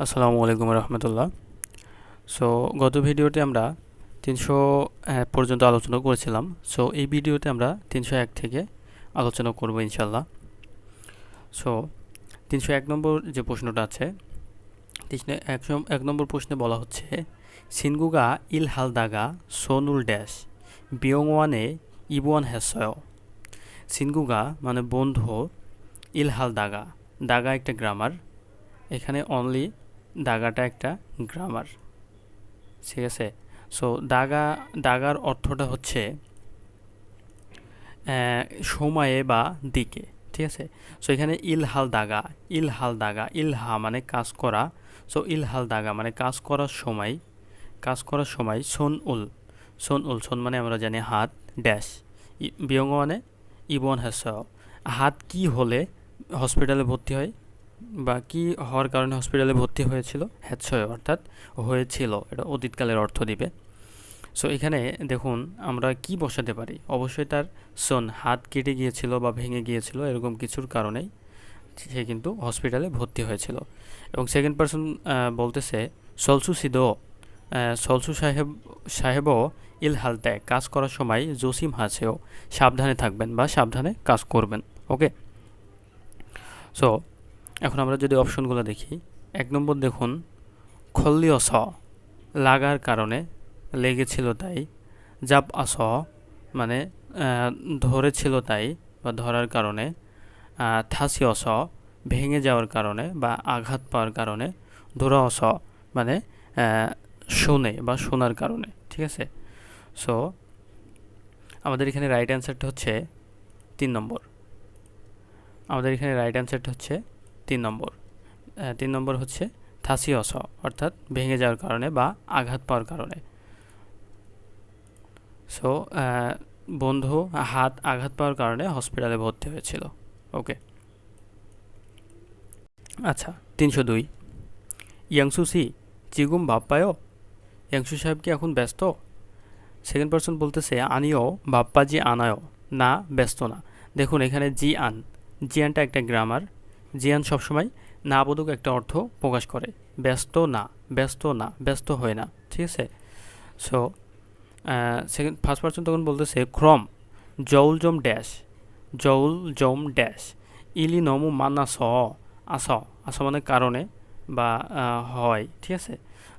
আসসালামু আলাইকুম রহমতুল্লাহ। সো গত ভিডিওতে আমরা 300 পর্যন্ত আলোচনা করেছিলাম। সো এই ভিডিওতে আমরা 301 থেকে আলোচনা করব ইনশাল্লাহ। সো 301 নম্বর যে প্রশ্নটা আছে, 1 নম্বর প্রশ্নে বলা হচ্ছে সিনগুগা ইল হালদাগা সোনুল ড্যাশ বিয়ংওয়ানে ইবুয়ান হ্যাসয়। সিনগুগা মানে বন্ধু, ইল হালদাগা, দাগা একটা গ্রামার, এখানে অনলি দাগাটা একটা গ্রামার, ঠিক আছে। সো দাগার অর্থটা হচ্ছে সময়ে বা দিকে, ঠিক আছে। সো এখানে ইলহাল দাগা, ইলহা মানে কাজ করা। সো ইলহাল দাগা মানে কাজ করার সময় সোন মানে আমরা জানি হাত, ড্যাশ বিয়ঙ্গ মানে ইবন হ্যাস, হাত কি হলে হসপিটালে ভর্তি হয় বা কি হওয়ার কারণে হসপিটালে ভর্তি হয়েছিল, হ্যাৎসয় অর্থাৎ হয়েছিল, এটা অতীতকালের অর্থ দিবে। সো এখানে দেখুন আমরা কি বসাতে পারি, অবশ্যই তার হাত কেটে গিয়েছিল বা ভেঙে গিয়েছিল, এরকম কিছুর কারণেই সে কিন্তু হসপিটালে ভর্তি হয়েছিল। এবং সেকেন্ড পারসন বলতেছে সলসু সিদো, সলসু সাহেবও ইল হালতে, কাজ করার সময় জসিম হাসেও, সাবধানে থাকবেন বা সাবধানে কাজ করবেন। ওকে, সো এখন আমরা যদি অপশনগুলো দেখি, 1 নম্বর দেখুন খল্লিয়স, লাগার কারণে, লেগেছিল তাই। জাপ আস মানে ধরেছিল তাই বা ধরার কারণে। থাসিয়স ভেঙে যাওয়ার কারণে বা আঘাত পাওয়ার কারণে। ধোরাস মানে শোনে বা শোনার কারণে, ঠিক আছে। সো আমাদের এখানে রাইট অ্যান্সারটা হচ্ছে 3 নম্বর। আমাদের এখানে রাইট অ্যান্সারটা হচ্ছে 3 নম্বর। 3 নম্বর হচ্ছে থাসিয়স, অর্থাৎ ভেঙে যাওয়ার কারণে বা আঘাত পাওয়ার কারণে। সো বন্ধু হাত আঘাত পাওয়ার কারণে হসপিটালে ভর্তি হয়েছিল। ওকে, আচ্ছা 302 ইয়াংসুসি চিগুম বাপ্পায়ও, ইয়াংসু সাহেব কি এখন ব্যস্ত? সেকেন্ড পারসন বলতেছে আনিও বাপ্পাজি আনায়ও, না ব্যস্ত না। দেখুন এখানে জিয়ানটা একটা গ্রামার, জিয়ান সবসময় না বোধক একটা অর্থ প্রকাশ করে, ব্যস্ত না, ব্যস্ত হয় না, ঠিক আছে। সো ফার্স্ট পারসন তখন বলতেছে ক্রম জৌল জম ড্যাশ ইলি নমু মানা আস মানে কারণে বা হয়, ঠিক আছে।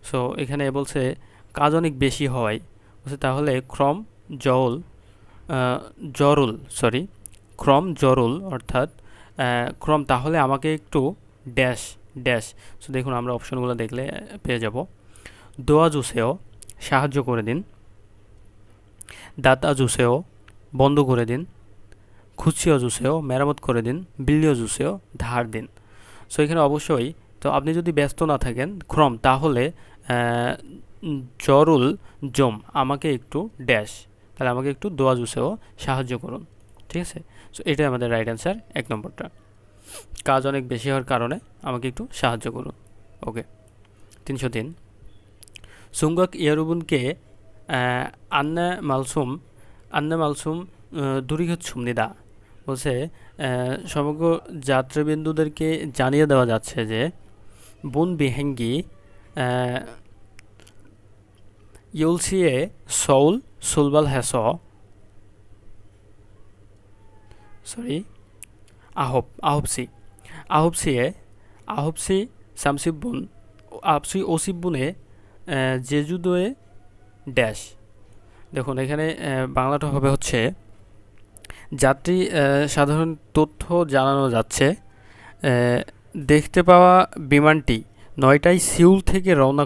সো এখানে বলছে কাজ অনেক বেশি হয়, বলছে তাহলে জরুল ক্রম জরুল অর্থাৎ ক্রম তাহলে আমাকে একটু ড্যাশ ড্যাশ। সো দেখুন আমরা অপশনগুলো দেখলে পেয়ে যাব। দোয়া জুসেও সাহায্য করে দিন, দাতা জুসেও বন্ধ করে দিন, খুচিও জুসেও মেরামত করে দিন, বিল্লিও জুসেও ধার দিন। সো এখানে অবশ্যই, তো আপনি যদি ব্যস্ত না থাকেন ক্রম তাহলে জরুল জম আমাকে একটু ড্যাশ, তাহলে আমাকে একটু দোয়া জুসেও সাহায্য করুন, ঠিক আছে। সো এটাই আমাদের রাইট অ্যান্সার 1 নম্বরটা, কাজ অনেক বেশি হওয়ার কারণে আমাকে একটু সাহায্য করুন। ওকে, 303 সুঙ্গক ইয়ারুবুনকে আন্না মালসুম দুরিঘচ্ছুমনিদা, বলছে সমগ্র যাত্রীবিন্দুদেরকে জানিয়ে দেওয়া যাচ্ছে যে বুন বিহেঙ্গি ইউলসিয়ে সৌল সুলবাল হ্যাস আহবসি সামসিবুন ওসিবুনে জেজুদোয়ে ড্যাশ। দেখুন এখানে বাংলাটা হবে হচ্ছে যাত্রী সাধারণ তথ্য জানানো যাচ্ছে, দেখতে পাওয়া বিমানটি 9টায় সিউল থেকে রওনা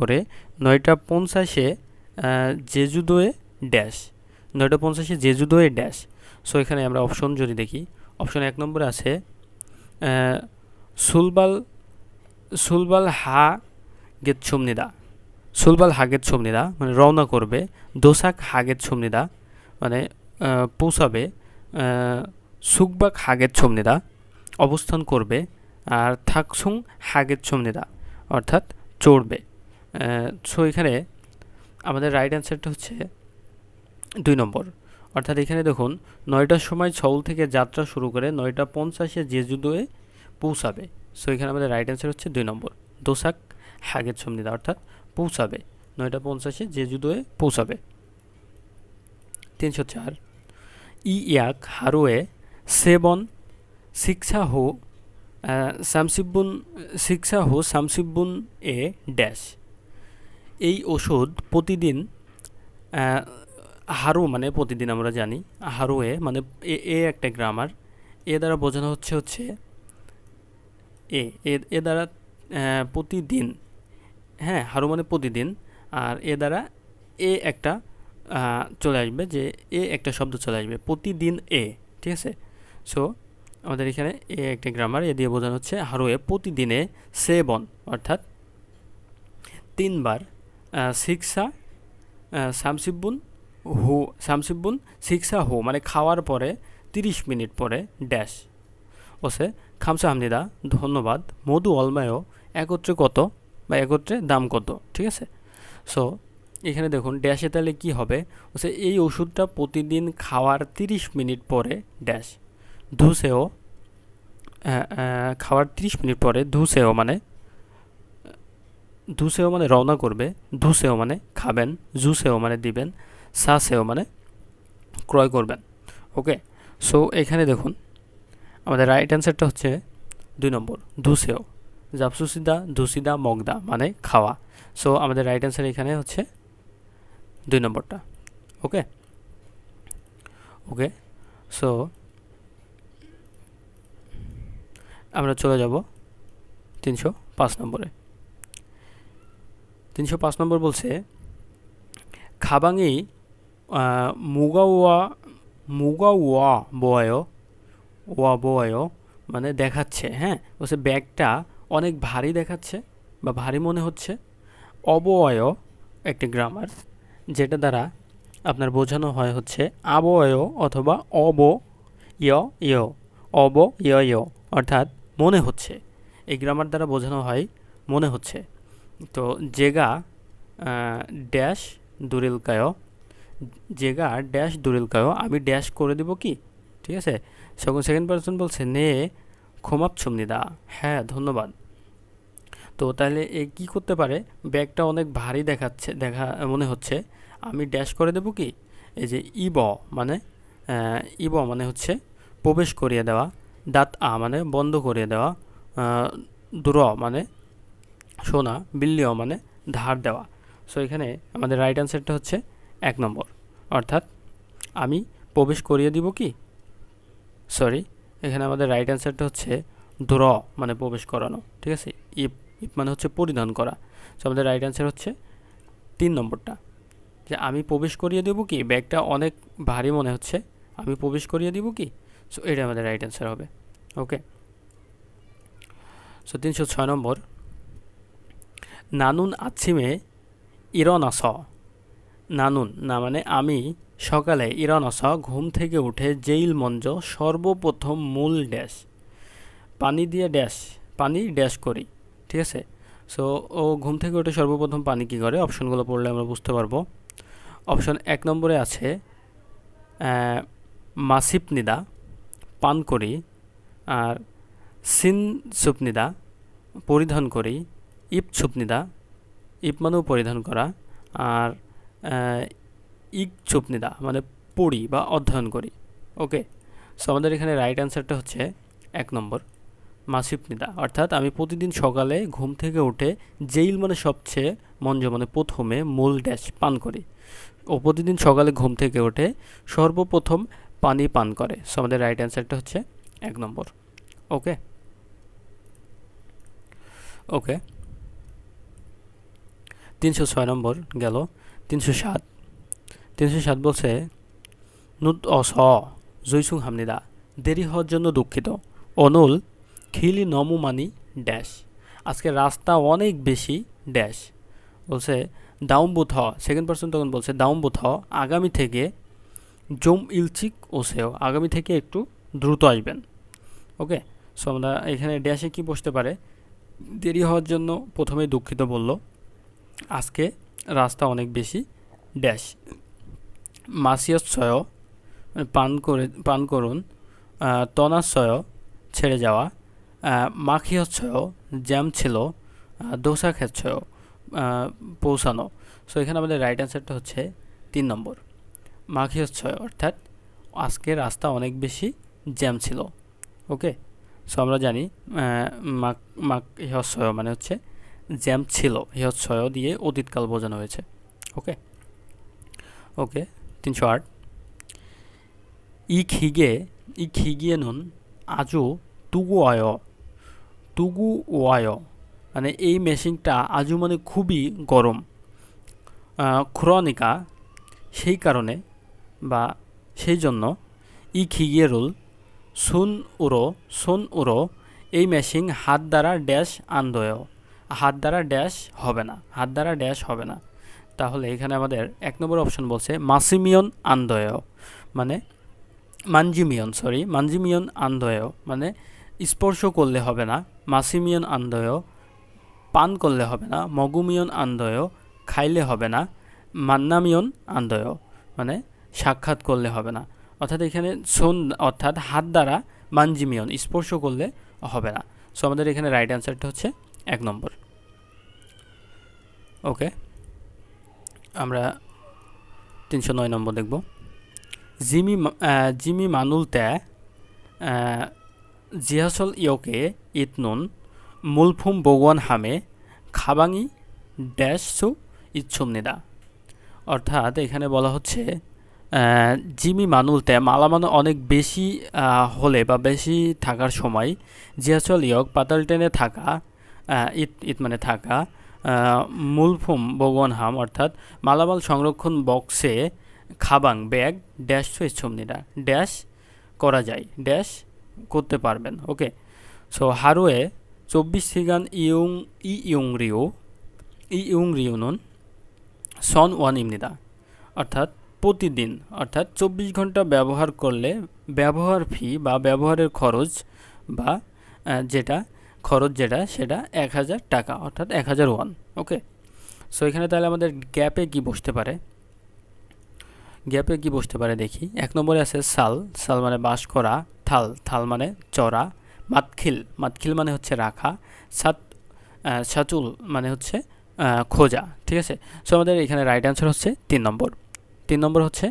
করে 9:50 জেজুদোয়ে ড্যাশ, 9:50 জেজুদোয়ে ড্যাশ। সো এখানে আমরা অপশন যদি দেখি, অপশন 1 নম্বরে আছে সুলবাল সুলবাল হা গেতছুমনিদা, মানে রওনা করবে। দোসাক হাগেত ছুমনিদা মানে পৌঁছাবে। সুকবাক হাগেত ছুমনিদা অবস্থান করবে। আর থাকসুং হাগেত ছুমনিদা অর্থাৎ চড়বে। সো এখানে আমাদের রাইট অ্যান্সারটা হচ্ছে 2 নম্বর। অর্থাৎ এখানে দেখুন 9টার সময় সউল থেকে যাত্রা শুরু করে 9:50 জেজুদোয়ে পৌঁছাবে, সো এখানে আমাদের রাইট অ্যান্সার হচ্ছে 2 নম্বর দোসাক 하겠습니다 অর্থাৎ পৌঁছাবে 9:50 제주도에 পৌঁছাবে 304 이 약 하루에 3번 식사 후 30분 식사 후 30분에 ড্যাশ এই ওষুধ প্রতিদিন হারু মানে প্রতিদিন আমরা জানি হারুয়ে মানে এ একটা গ্রামার এ দ্বারা বোঝানো হচ্ছে এ এ দ্বারা প্রতিদিন হ্যাঁ হারু মানে প্রতিদিন আর এ দ্বারা এ একটা চলে আসবে যে এ একটা শব্দ চলে আসবে প্রতিদিন এ ঠিক আছে সো আমাদের এখানে এ একটা গ্রামার এ দিয়ে বোঝানো হচ্ছে হারুয়ে প্রতিদিনে সেবন অর্থাৎ 3 বার শিক্ষা সামসিবুন হু সামসিবুন শিক্ষা হু মানে খাওয়ার পরে 30 মিনিট পরে ড্যাশ ওসে খামসা হামনিদা ধন্যবাদ মধু অলমায়ও একত্রে কত বা একত্রে দাম কত ঠিক আছে সো এখানে দেখুন ড্যাশে তাহলে কী হবে ওসে এই ওষুধটা প্রতিদিন খাওয়ার 30 মিনিট পরে ড্যাশ ধুসেও খাওয়ার 30 মিনিট পরে ধুসেও মানে রওনা করবে ধুসেও মানে খাবেন জুসেও মানে দিবেন সাসেও মানে ক্রয় করবেন ওকে সো এখানে দেখুন আমাদের রাইট অ্যান্সারটা হচ্ছে 2 নম্বর ধুসেও জাপসুসিদা ধুসিদা মগদা মানে খাওয়া সো আমাদের রাইট অ্যান্সার এখানে হচ্ছে 2 নম্বরটা ওকে ওকে সো আমরা চলে যাব 305 নম্বরে 305 নম্বর বলছে খাবাঙি মুগাওয়া বোয়ায় মানে দেখাচ্ছে হ্যাঁ বলছে ব্যাগটা অনেক ভারী দেখাচ্ছে বা ভারী মনে হচ্ছে অবয় একটা গ্রামার যেটা দ্বারা আপনার বোঝানো হয় হচ্ছে আবয় অথবা অবয় অর্থাৎ মনে হচ্ছে এই গ্রামার দ্বারা বোঝানো হয় মনে হচ্ছে তো জেগা ড্যাশ দুরিলকায় জেগা ড্যাশ দুরিলকায় আমি ড্যাশ করে দিব কি ঠিক আছে সেকেন্ড পারসন বলছে নে ক্ষমাপছুমনিদা হ্যাঁ ধন্যবাদ তো তাহলে এ কী করতে পারে ব্যাগটা অনেক ভারী দেখা মনে হচ্ছে আমি ড্যাশ করে দেব কি এই যে ইব মানে হচ্ছে প্রবেশ করিয়ে দেওয়া দাঁত মানে বন্ধ করিয়ে দেওয়া দূর মানে শোনা বিল্লিও মানে ধার দেওয়া সো এখানে আমাদের রাইট অ্যান্সারটা হচ্ছে 1 নম্বর অর্থাৎ আমি প্রবেশ করিয়ে দিব কি সরি এখানে আমাদের রাইট অ্যান্সারটা হচ্ছে দ্র মানে প্রবেশ করানো ঠিক আছে ইপ মানে হচ্ছে পরিধান করা সো আমাদের রাইট অ্যান্সার হচ্ছে 3 নম্বরটা যে আমি প্রবেশ করিয়ে দেব কি ব্যাগটা অনেক ভারী মনে হচ্ছে আমি প্রবেশ করিয়ে দিব কি সো এটা আমাদের রাইট অ্যান্সার হবে ওকে সো 306 নম্বর নানুন আছিমে ইরনাস নানুন না মানে আমি সকালে ইরনাস ঘুম থেকে উঠে জেইল মঞ্জ সর্বপ্রথম মূল ড্যাশ পানি ড্যাশ করি ঠিক আছে সো ও ঘুম থেকে উঠে সর্বপ্রথম পানি কী করে অপশনগুলো পড়লে আমরা বুঝতে পারবো অপশন 1 নম্বরে আছে মাসিপনিদা পান করি আর সিন সুপনিদা পরিধান করি ইপ সুপনিদা ইপ মানেও পরিধান করা আর ইক সুপনিদা মানে পড়ি বা অধ্যয়ন করি ওকে সো আমাদের এখানে রাইট অ্যান্সারটা হচ্ছে 1 নম্বর মাসিপনিদা অর্থাৎ আমি প্রতিদিন সকালে ঘুম থেকে উঠে জেইল মানে সবচেয়ে মঞ্জ মানে প্রথমে মূল ড্যাশ পান করি ও প্রতিদিন সকালে ঘুম থেকে উঠে সর্বপ্রথম পানি পান করে সো আমাদের রাইট অ্যান্সারটা হচ্ছে 1 নম্বর ওকে ওকে 306 নম্বর গেল 307 বলছে নুত অস জয়সুং হামনিদা দেরি হওয়ার জন্য দুঃখিত অনুল খিলি নমু মানি ড্যাশ আজকে রাস্তা অনেক বেশি ড্যাশ বলছে দাউম্বুথ সেকেন্ড পারসন তখন বলছে দাউম্বুথ আগামী থেকে জম ইলচিক ওসেও আগামী থেকে একটু দ্রুত আসবেন ওকে সো আমরা এখানে ড্যাশে কি বসতে পারে দেরি হওয়ার জন্য প্রথমেই দুঃখিত বলল আজকে রাস্তা অনেক বেশি ড্যাশ মাসিয়ৎসয় পান করুন তনাশয় ছেড়ে যাওয়া মাখি হচ্ছয় জ্যাম ছিল দোসা খেচ্ছয় পৌঁছানো। সো এখানে আমাদের রাইট অ্যান্সারটা হচ্ছে 3 নম্বর, মাখি হচ্ছয়, অর্থাৎ আজকে রাস্তা অনেক বেশি জ্যাম ছিল। ওকে, সো আমরা জানি মাক মাক হচ্ছয় মানে হচ্ছে জ্যাম ছিল, হচ্ছয় দিয়ে অতীতকাল বোঝানো হয়েছে। ওকে ওকে 308 이 기계는 아주 তুগুয়ায় মানে এই মেশিনটা আজু মানে খুবই গরম, ক্রনিকা সেই কারণে বা সেই জন্য, 이 기계를 손으로 এই মেশিন হাত দ্বারা ড্যাশ আনদয়, হাত দ্বারা ড্যাশ হবে না, হাত দ্বারা ড্যাশ হবে না। তাহলে এখানে আমাদের 1 নম্বর অপশন বলছে মাসিমিয়ন আনদয় মানে মানজিমিয়ন আনদয় মানে স্পর্শ করলে হবে না, মাসিমিয়ন আনদয় পান করলে হবে না, মগুমিয়ন আনদয় খাইলে হবে না, মান্নামিয়ন আনদয় মানে সাক্ষাৎ করলে হবে না। অর্থাৎ এখানে অর্থাৎ হাত দ্বারা মানজিমিয়ন স্পর্শ করলে হবে না। সো আমাদের এখানে রাইট অ্যান্সারটা হচ্ছে 1 নম্বর। ওকে, আমরা 309 নম্বর দেখব। জিমি মানুল তে জিহাসল ইয়কে ইতনুন মুলফুম বগুয়ান হামে খাবাঙি ড্যাশ সু ইচ্ছুমনিদা। অর্থাৎ এখানে বলা হচ্ছে জিমি মানুলতে মালামাল অনেক বেশি হলে বা বেশি থাকার সময় জিহাসল ইয়ক পাতাল ট্রেনে থাকা ইত মানে থাকা মুলফুম বগুয়ান হাম অর্থাৎ মালামাল সংরক্ষণ বক্সে খাবাং ব্যাগ ড্যাশ সু ইচ্ছুমনিদা ড্যাশ করা যায়, ড্যাশ করতে পারবেন। ওকে, সো হারুয়ে 24시간 이용료는 선 원입니다। অর্থাৎ প্রতিদিন অর্থাৎ 24 ঘন্টা ব্যবহার করলে ব্যবহার ফি বা ব্যবহারের খরচ বা যেটা সেটা 1000 টাকা অর্থাৎ 1000 ওয়ান। ওকে, সো এখানে তাহলে আমাদের গ্যাপে কি বসতে পারে, দেখি। 1 নম্বরে আছে সাল মানে বাস করা, থাল মানে চড়া, মাতখিল মানে হচ্ছে রাখা, সাচুল মানে হচ্ছে খোঁজা। ঠিক আছে, সো আমাদের এখানে রাইট অ্যান্সার হচ্ছে 3 নম্বর। 3 নম্বর হচ্ছে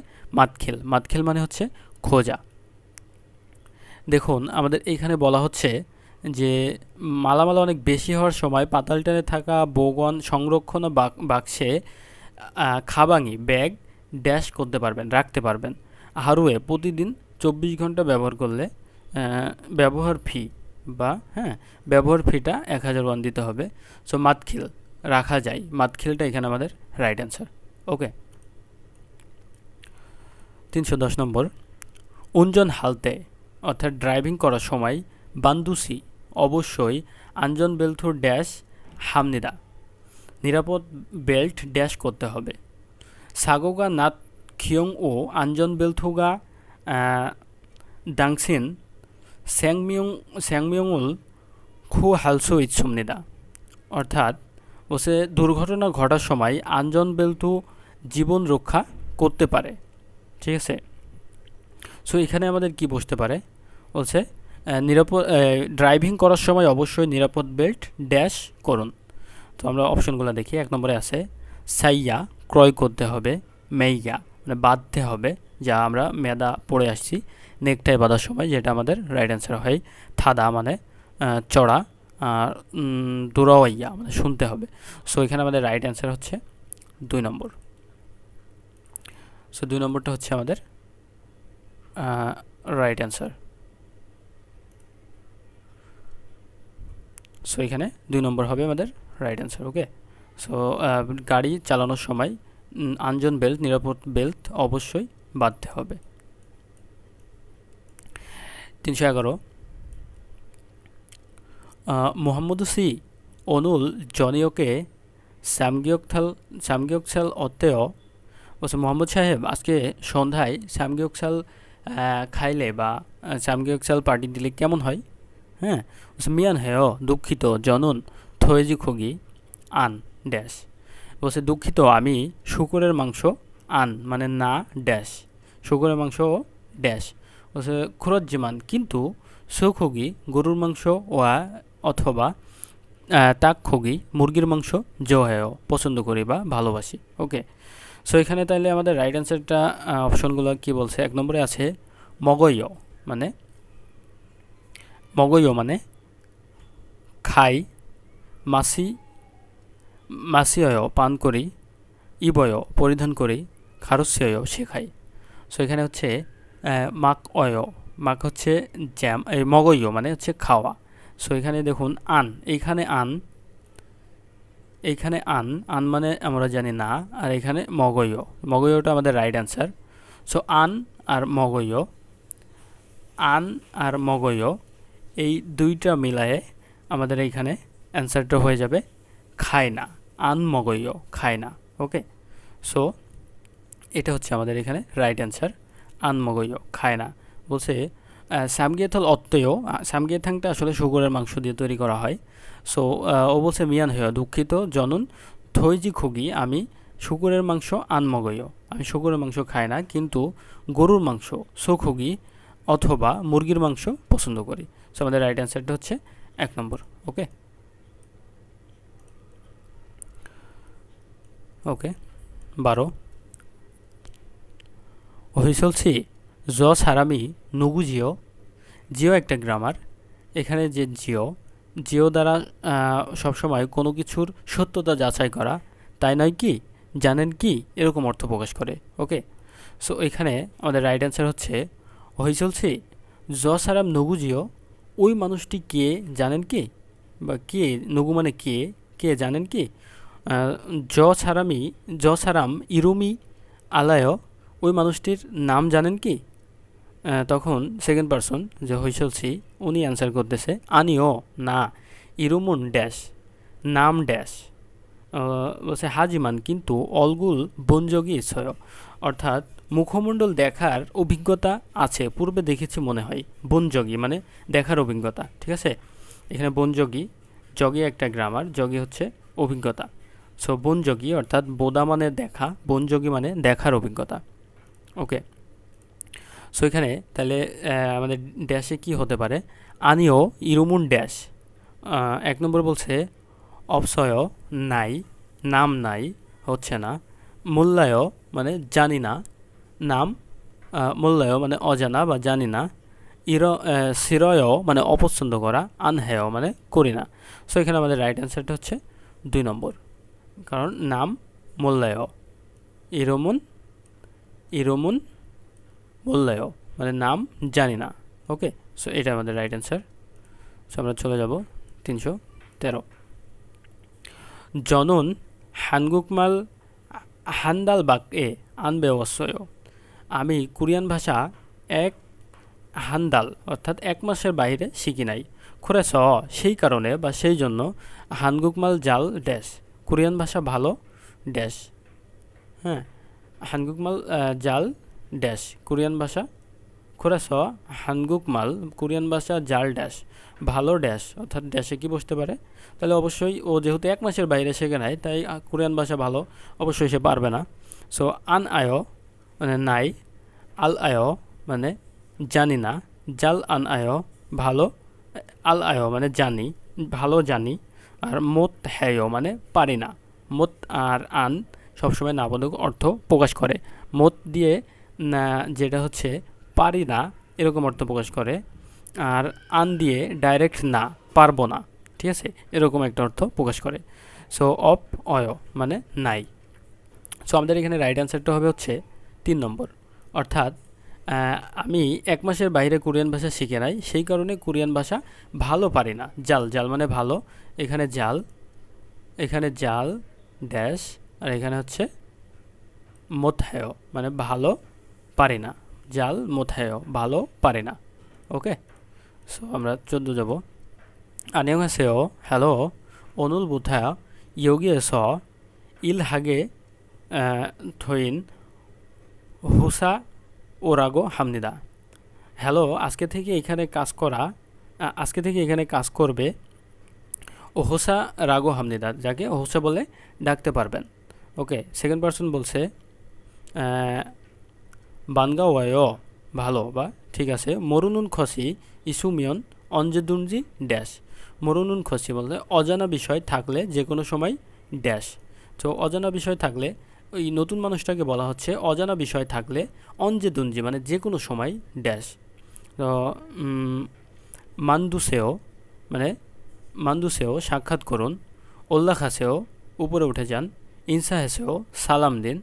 মাতখিল মানে হচ্ছে খোঁজা। দেখুন আমাদের এইখানে বলা হচ্ছে যে মালামাল অনেক বেশি হওয়ার সময় পাতাল ট্রেনে থাকা বগন সংরক্ষণ বাক্সে খাবাঙি ব্যাগ ড্যাশ করতে পারবেন, রাখতে পারবেন। হারুয়ে প্রতিদিন 24 ঘন্টা ব্যবহার করলে ব্যবহার ফি বা ব্যবহার ফিটা 1000 ওয়ান দিতে হবে। সো মাতখিল রাখা যায়, মাতখিলটা এখানে আমাদের রাইট অ্যান্সার। ওকে, 310 নম্বর। উনজন হালতে অর্থাৎ ড্রাইভিং করার সময় বান্দুসি অবশ্যই আঞ্জন বেলথুর ড্যাশ হামনিদা নিরাপদ বেল্ট ড্যাশ করতে হবে। সাগোগা নাত খিয়ং ও আঞ্জন বেলথুগা ডাংসিন স্যাংমিয়ংউল খু হালসু ইচ্ছুমনিদা। অর্থাৎ বসে দুর্ঘটনা ঘটার সময় আঞ্জন বেলথু জীবন রক্ষা করতে পারে। ঠিক আছে, সো এখানে আমাদের কি বসতে পারে বলছে নিরাপদ ড্রাইভিং করার সময় অবশ্যই নিরাপদ বেল্ট ড্যাশ করুন। তো আমরা অপশনগুলো দেখি। 1 নম্বরে আছে সাইয়া ক্রয় করতে হবে, মেইয়া মানে বাঁধতে হবে, যা আমরা মেদা পড়ে আসছি নেকটাই বাঁধার সময়, যেটা আমাদের রাইট অ্যান্সার হয়। থাদা মানে চড়া, আর দুরাওয়াইয়া মানে শুনতে হবে। সো এখানে আমাদের রাইট অ্যান্সার হচ্ছে 2 নম্বর। সো 2 নম্বরটা হচ্ছে আমাদের রাইট অ্যান্সার। সো এখানে 2 নম্বর হবে আমাদের রাইট অ্যান্সার। ওকে, সো গাড়ি চালানোর সময় আঞ্জন বেল্ট নিরাপদ বেল্ট অবশ্যই বাঁধতে হবে। 311 মোহাম্মদুসি অনুল জনিয়কে সামগিয়কসাল অত্তেয় বলছে মোহাম্মদ সাহেব আজকে সন্ধ্যায় সামগিয়কসাল খাইলে বা সামগিয়কসাল পার্টি দিলে কেমন হয়। বলছে মিয়ান হেয় দুঃখিত জনন থয়েজি খগি আন ড্যাশ বলছে দুঃখিত আমি শুকরের মাংস আন মানে না ড্যাশ শুকরের মাংস ড্যাশ বলছে খুরজ্জিমান কিন্তু সুখোগি গরুর মাংস ওয়া অথবা তাকখোগি মুরগির মাংস জোহেও পছন্দ করি বা ভালোবাসি। ওকে, সো এখানে তাইলে আমাদের রাইট অ্যান্সারটা অপশনগুলো কি বলছে? 1 নম্বরে আছে মগইয়, মানে মগইয় মানে খাই, মাসি মাসিয় পান করি, ইবয় পরিধান করি, খারস্যয় শেখাই। সো এখানে হচ্ছে মাক অয়, মাক হচ্ছে জ্যাম, এই মগইয় মানে হচ্ছে খাওয়া। সো এখানে দেখুন আন, এইখানে আন মানে আমরা জানি না, আর এখানে মগইয়, মগইয়টা আমাদের রাইট অ্যান্সার। সো আন আর মগইয় এই দুইটা মিলায়ে আমাদের এইখানে অ্যান্সারটা হয়ে যাবে খায় না, আন মগইয় খায় না। ওকে, সো এটা হচ্ছে আমাদের এখানে রাইট অ্যান্সার, আন মগইয় খায় না। বলছে সামগিয়েথল অত্তয়, সামগিয়েথাংটা আসলে শুকরের মাংস দিয়ে তৈরি করা হয়। সো ও বলছে মিয়ান হয়ে দুঃখিত জনন থইজি খুগি, আমি শুকরের মাংস আন মগইয়, আমি শুকরের মাংস খাই না, কিন্তু গরুর মাংস সুখুগি অথবা মুরগির মাংস পছন্দ করি। সো আমাদের রাইট অ্যান্সারটা হচ্ছে 1 নম্বর। ওকে ওকে 12 হইসলছি জ সারামি নুগুজিও, জিও একটা গ্রামার। এখানে যে জিও দ্বারা সবসময় কোনো কিছুর সত্যতা যাচাই করা, তাই নয় কি, জানেন কি, এরকম অর্থ প্রকাশ করে। ওকে, সো এখানে আমাদের রাইট অ্যান্সার হচ্ছে হইচলছি জ সারাম নুগুজিও, ওই মানুষটি কে জানেন কি, বা কে, নুগু মানে কে জানেন কি, জ সারাম ইরুমি আলায়, ওই মানুষটির নাম জানেন কি। তখন সেকেন্ড পারসন যে হইসলছি উনি অ্যান্সার করতেছে আনিও না, ইরুমুন ড্যাশ, নাম ড্যাশ, বলছে হাজিমান কিন্তু অলগুল বনযোগী ইচ্ছয়, অর্থাৎ মুখমণ্ডল দেখার অভিজ্ঞতা আছে, পূর্বে দেখেছি মনে হয়। বনযোগী মানে দেখার অভিজ্ঞতা, ঠিক আছে। এখানে বনযোগী, যোগী একটা গ্রামার, যোগী হচ্ছে অভিজ্ঞতা। সো বনযোগী অর্থাৎ বোদা মানে দেখা, বনযোগী মানে দেখার অভিজ্ঞতা। ওকে, সো এখানে তাহলে আমাদের ড্যাশে কি হতে পারে, আনিও ইরুমুন ড্যাশ। 1 নম্বর বলছে অপসয় নাই, নাম নাই, হচ্ছে না। মূল্যায় মানে জানি না, নাম মূল্যায় মানে অজানা বা জানি না। শিরয় মানে অপছন্দ করা, আনহেয় মানে করি না। সো এখানে আমাদের রাইট অ্যান্সারটা হচ্ছে 2 নম্বর, কারণ নাম মূল্যায়, ইরমুন মূল্যায় মানে নাম জানি না। ওকে, সো এটা আমাদের রাইট অ্যান্সার। সো আমরা চলে যাব 313 জনন হানগুকমাল হান্দাল বাক এ আনবেবস্বয়, আমি কোরিয়ান ভাষা এক হান্দাল অর্থাৎ 1 মাসের বাইরে শিখি নাই। খুরেস সেই কারণে বা সেই জন্য, হানগুকমাল জাল ড্যাশ, কোরিয়ান ভাষা ভালো ড্যাশ। হ্যাঁ, হানগুকমাল জাল ড্যাশ কোরিয়ান ভাষা, খুরেস হানগুকমাল কোরিয়ান ভাষা জাল ড্যাশ ভালো ড্যাশ, অর্থাৎ ড্যাশে কি বসতে পারে, তাহলে অবশ্যই ও যেহেতু 1 মাসের বাইরে শেখে নাই, তাই কোরিয়ান ভাষা ভালো অবশ্যই সে পারবে না। সো আন আয় মানে নাই, আল আয় মানে জানি না, জাল আন আয় ভালো, আল আয় মানে জানি, ভালো জানি, আর মোত হ্যায় মানে পারি না। মোত আর আন সবসময় নাবোধক অর্থ প্রকাশ করে। মোত দিয়ে না যেটা হচ্ছে পারি না এরকম অর্থ প্রকাশ করে, আর আন দিয়ে ডাইরেক্ট না, পারবো না, ঠিক আছে, এরকম একটা অর্থ প্রকাশ করে। সো অপ অয় মানে নাই। সো আমাদের এখানে রাইট অ্যান্সারটা হবে হচ্ছে 3 নম্বর, অর্থাৎ আমি 1 মাসের বাইরে কোরিয়ান ভাষা শিখে নাই, সেই কারণে কোরিয়ান ভাষা ভালো পারি না। জাল, জাল মানে ভালো, এখানে জাল ড্যাশ, আর এখানে হচ্ছে মোথায় মানে ভালো পারি না, জাল মোথায় ভালো পারি না। ওকে, সো আমরা 14 যাব। 안녕하세요, হ্যালো, 오늘 부터 여기에서 일하게 된 হুসা ওরাগো হামনিদা। হ্যালো, আজকে থেকে এখানে কাজ করবে ও হোসা রাগো হামনিদা, যাকে হোসা বলে ডাকতে পারবেন। ওকে, সেকেন্ড পারসন বলছে বানগাওয়ায় ভালো বা ঠিক আছে। মরুনুন খসি ইসুমিয়ন অঞ্জেদুনজি ড্যাশ। মরুনুন খসি বলতে অজানা বিষয় থাকলে যে কোনো সময় ড্যাশ। তো অজানা বিষয় থাকলে ওই নতুন মানুষটাকে বলা হচ্ছে অজানা বিষয় থাকলে অঞ্জেদুনজি মানে যে কোনো সময় ড্যাশ। তো মান্দুসেও মানে মান্দুসেও সাক্ষাৎ করুন, ওল্লাখাসেও উপরে উঠে যান, ইনসাহেসেও সালাম দিন,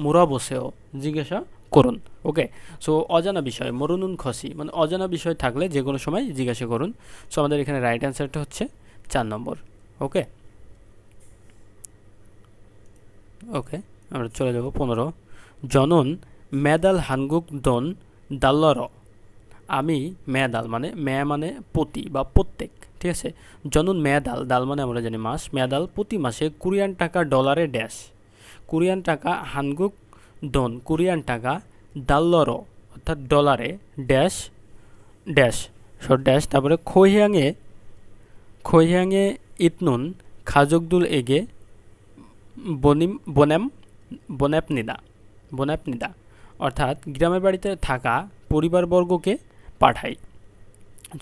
মুরাবসেও জিজ্ঞাসা করুন। ওকে, সো অজানা বিষয় মরুনুন খসি মানে অজানা বিষয় থাকলে যে কোনো সময় জিজ্ঞাসা করুন। সো আমাদের এখানে রাইট অ্যান্সারটা হচ্ছে 4 নম্বর। ওকে ওকে আমরা চলে যাব 15। জনন মেদাল হানগুক দন দাল্লর। আমি মেদাল মানে মানে প্রতি বা প্রত্যেক, ঠিক আছে। জনন মেদাল, দাল মানে আমরা জানি মাস, মেদাল প্রতি মাসে কোরিয়ান টাকা ডলারে ড্যাশ। কোরিয়ান টাকা হানগুক দন কোরিয়ান টাকা দাল্লর অর্থাৎ ডলারে ড্যাশ ড্যাশ ড্যাশ। তারপরে খৈহিয়াংয়ে ইতনুন খাজকদুল এগে বনেম বন্যাপনিদা বন্যাপনিদা অর্থাৎ গ্রামের বাড়িতে থাকা পরিবারবর্গকে পাঠায়।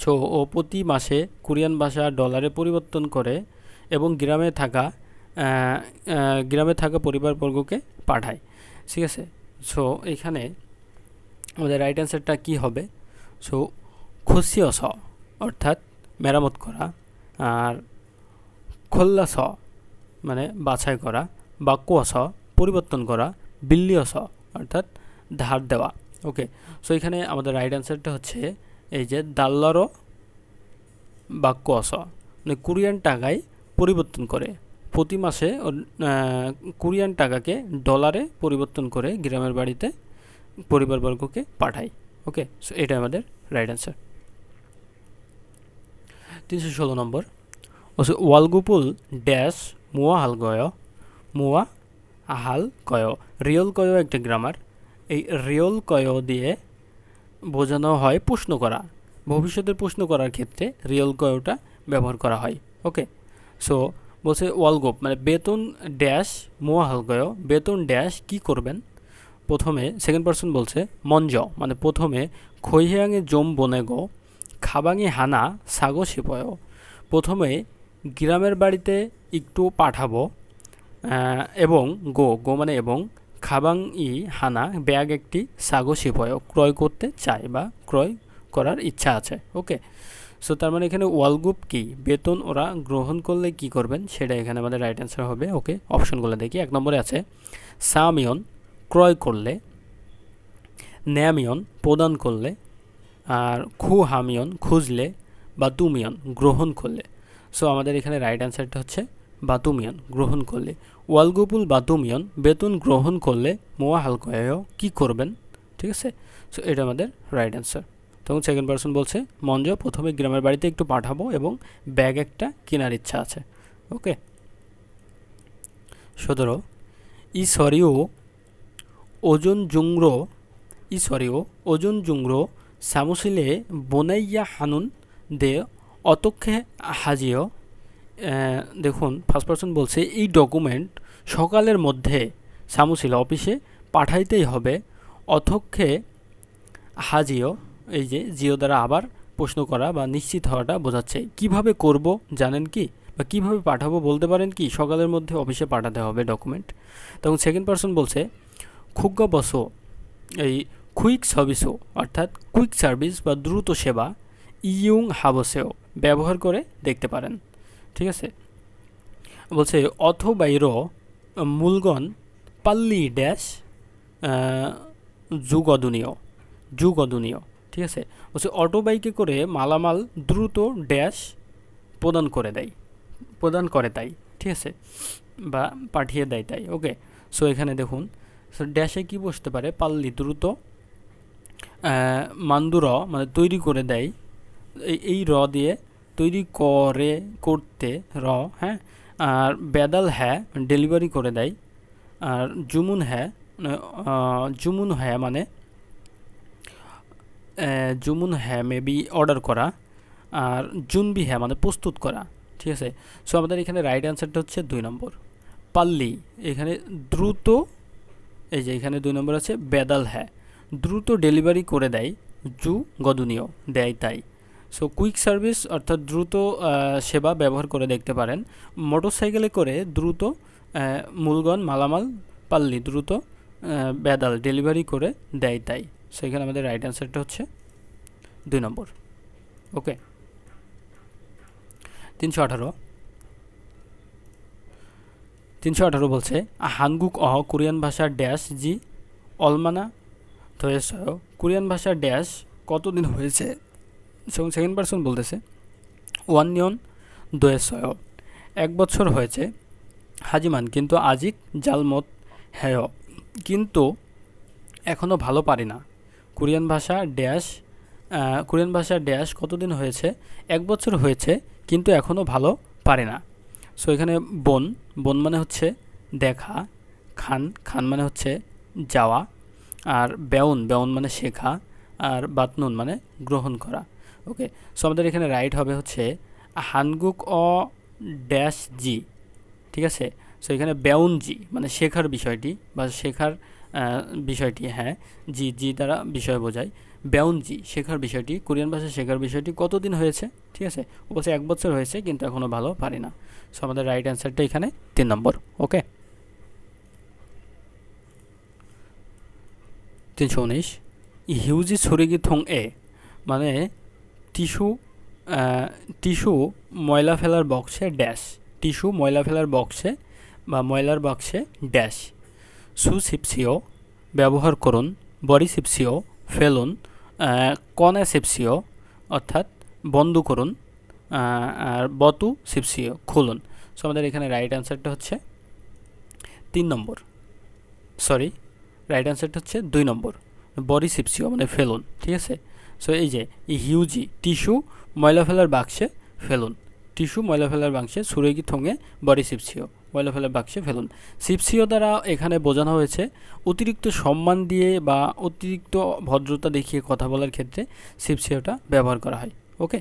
সো ও প্রতি মাসে কোরিয়ান ভাষা ডলারে পরিবর্তন করে এবং গ্রামে থাকা পরিবারবর্গকে পাঠায়, ঠিক আছে। সো এখানে আমাদের রাইট অ্যান্সারটা কী হবে? সো খুশিয়স অর্থাৎ মেরামত করা, আর খোল্লাস মানে বাছাই করা, বাক্যস পরিবর্তন করা, বিল্লিয়স অর্থাৎ ধার দেওয়া। ওকে, সো এখানে আমাদের রাইট অ্যান্সারটা হচ্ছে এই যে দাল্লারও বাক্যস মানে কোরিয়ান টাকায় পরিবর্তন করে প্রতি মাসে কোরিয়ান টাকাকে ডলারে পরিবর্তন করে গ্রামের বাড়িতে পরিবারবর্গকে পাঠায়। ওকে, সো এটা আমাদের রাইট অ্যান্সার। 316 নম্বর ওয়ালগুপুল ড্যাশ মুয়া হাল গয়। মুয়া হাল কয় রিয়ল কয় একটা গ্রামার। এই রিয়ল কয় দিয়ে বোঝানো হয় প্রশ্ন করা, ভবিষ্যতের প্রশ্ন করার ক্ষেত্রে রিয়ল কয়টা ব্যবহার করা হয়। ওকে, সো বলছে ওয়ালগুপ মানে বেতন ড্যাশ মুয়া হাল গয় বেতন ড্যাশ কী করবেন। প্রথমে সেকেন্ড পারসন বলছে মঞ্জ মানে প্রথমে খৈহিয়াঙে জম বনে গো খাবাঙে হানা সাগো শিপয়। প্রথমে গ্রামের বাড়িতে একটু পাঠাবো এবং গো মানে এবং খাবাং ই হানা ব্যাগ একটি সাগো শিপয় ক্রয় করতে চায় বা ক্রয় করার ইচ্ছা আছে। ওকে, সো তার মানে এখানে ওয়ালগুপ কি বেতন ওরা গ্রহণ করলে কি করবেন সেটা এখানে আমাদের রাইট অ্যান্সার হবে। ওকে, অপশনগুলো দেখি। 1 নম্বরে আছে সামিয়ন ক্রয় করলে, ন্যামিয়ন প্রদান করলে, আর হামিয়ন খুঁজলে, বাতুমিয়ন গ্রহণ করলে। সো আমাদের এখানে রাইট অ্যান্সারটা হচ্ছে বাতুমিয়ন গ্রহণ করলে। ওয়ালগুপুল বাতুমিয়ন বেতন গ্রহণ করলে মোয়া হালকয়েও কী করবেন, ঠিক আছে। সো এটা আমাদের রাইট অ্যান্সার। তখন সেকেন্ড পারসন বলছে মঞ্জ প্রথমে গ্রামের বাড়িতে একটু পাঠাবো এবং ব্যাগ একটা কেনার ইচ্ছা আছে। ওকে, 17 ওজন জুংরো সামুসিলে বনাইয়া হানুন দে অতক্ষে হাজিও। দেখুন ফার্স্ট পারসন বলছে এই ডকুমেন্ট সকালের মধ্যে সামুসিলে অফিসে পাঠাইতেই হবে। অতক্ষে হাজিও এই যে জিও দ্বারা আবার প্রশ্ন করা বা নিশ্চিত হওয়াটা বোঝাচ্ছে। কিভাবে করব জানেন কি, বা কীভাবে পাঠাবো বলতে পারেন কি, সকালের মধ্যে অফিসে পাঠাতে হবে ডকুমেন্ট। তখন সেকেন্ড পারসন বলছে খুগ্গা বসো এই কুইক সার্ভিসও অর্থাৎ কুইক সার্ভিস বা দ্রুত সেবা ইয়ুং হাবসেও ব্যবহার করে দেখতে পারেন, ঠিক আছে। বলছে অথবাইরো মূলগণ পাল্লি ড্যাশ যুগদনীয়, ঠিক আছে। বলছে অটো বাইকে করে মালামাল দ্রুত ড্যাশ প্রদান করে তাই, ঠিক আছে, বা পাঠিয়ে দেয় তাই। ওকে, সো এখানে দেখুন সো ড্যাশে কি বসতে পারে, পাল্লি দ্রুত, মান্দুর মানে তৈরি করে দেয়, এই র দিয়ে তৈরি করতে র, হ্যাঁ। আর বেদাল হ্যাঁ ডেলিভারি করে দেয়, আর জুমুন হ্যাঁ মানে জুমুন হ্যাঁ মেবি অর্ডার করা, আর জুনবি হ্যাঁ মানে প্রস্তুত করা, ঠিক আছে। সো আমাদের এখানে রাইট অ্যান্সারটা হচ্ছে 2 নম্বর পাল্লি। এখানে দ্রুত, এই যে এখানে 2 নম্বর আছে বেদাল হ্যাঁ দ্রুত ডেলিভারি করে দেয়, জু গদনীয় দেয় তাই। সো কুইক সার্ভিস অর্থাৎ দ্রুত সেবা ব্যবহার করে দেখতে পারেন। মোটরসাইকেলে করে দ্রুত মূলগণ মালামাল পাল্লি দ্রুত বেদাল ডেলিভারি করে দেয় তাই। সো এখানে আমাদের রাইট অ্যান্সারটা হচ্ছে 2 নম্বর। ওকে, 318 বলছে হানগুক কোরিয়ান ভাষার ড্যাশ জি অলমানা ধয়েছয়। কোরিয়ান ভাষার ড্যাশ কতদিন হয়েছে? সেকেন্ড পারসন বলতেছে ওয়ান দয়েছয়, 1 বছর হয়েছে। হাজিমান কিন্তু আজিক জালমত হ্যায়, কিন্তু এখনও ভালো পারি না। কোরিয়ান ভাষা ড্যাশ কতদিন হয়েছে? 1 বছর হয়েছে, কিন্তু এখনও ভালো পারে না। সো এখানে বন মানে হচ্ছে দেখা, খান মানে হচ্ছে যাওয়া, আর বেউন মানে শেখা, আর বাতনুন মানে গ্রহণ করা। ওকে, সো আমাদের এখানে রাইট হবে হচ্ছে হানগুক ড্যাশ জি। ঠিক আছে, সো এখানে বেউন জি মানে শেখার বিষয়টি বা শেখার বিষয়টি, হ্যাঁ জি দ্বারা বিষয় বোঝায়। বেউন জি শেখার বিষয়টি, কোরিয়ান ভাষা শেখার বিষয়টি কতদিন হয়েছে? ঠিক আছে, ও বলছে 1 বছর হয়েছে, কিন্তু এখনও ভালো পারি না। সো আমাদের রাইট অ্যান্সারটা এখানে 3 নম্বর। ওকে, 319 হিউজি ছুরিগি থং এ মানে টিস্যু ময়লা ফেলার বক্সে ড্যাশ। টিস্যু ময়লা ফেলার বক্সে বা ময়লার বাক্সে ড্যাশ। সুসিপসিও ব্যবহার করুন, বরিসিপসিও ফেলুন, কনেসিপসিও অর্থাৎ বন্ধ করুন, আর বতু সিপসিও খুলুন। সো আমাদের এখানে রাইট অ্যান্সারটা হচ্ছে 3 নম্বর। সরি, রাইট অ্যান্সারটা হচ্ছে 2 নম্বর, বরিসিপসিও মানে ফেলুন। ঠিক আছে, সো এই যে হিউজি টিস্যু ময়লা ফেলার বাক্সে ফেলুন, টিস্যু ময়লা ফেলার বাক্সে সুরেগি থঙে বরিসিপসিও ময়লা ফেলার বাক্সে ফেলুন। সিপসিও দ্বারা এখানে বোঝানো হয়েছে অতিরিক্ত সম্মান দিয়ে বা অতিরিক্ত ভদ্রতা দেখিয়ে কথা বলার ক্ষেত্রে সিপসিওটা ব্যবহার করা হয়। ওকে,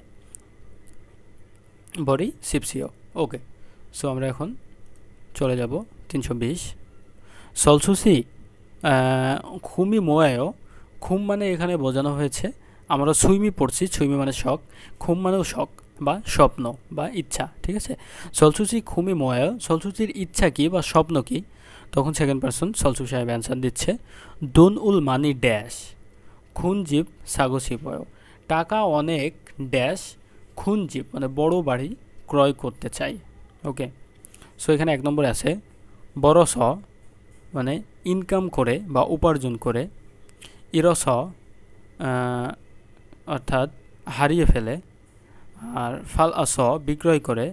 বরিসিপসিও। ওকে, সো আমরা এখন চলে যাব 320 সলসুসি খুমি মোয়ায়ও। খুম মানে এখানে বোঝানো হয়েছে, আমরা সুইমি পড়ছি, সুইমি মানে শখ, খুম মানেও শখ বা স্বপ্ন বা ইচ্ছা। ঠিক আছে, সলসুচি খুমি মোয়ায়ও, সলসুচির ইচ্ছা কি বা স্বপ্ন কি? তখন সেকেন্ড পারসন সলসু সাহেব অ্যান্সার দিচ্ছে দুন উল মানি ড্যাশ খুন জীব সাগসিপয়। টাকা অনেক ড্যাশ খুন জীব মানে বড় বাড়ি ক্রয় করতে চাই। ওকে, সো এখানে 1 নম্বরে আছে বড় স মানে ইনকাম করে বা উপার্জন করে, ইরস অর্থাৎ হারিয়ে ফেলে, আর ফাল আস বিক্রয় করে,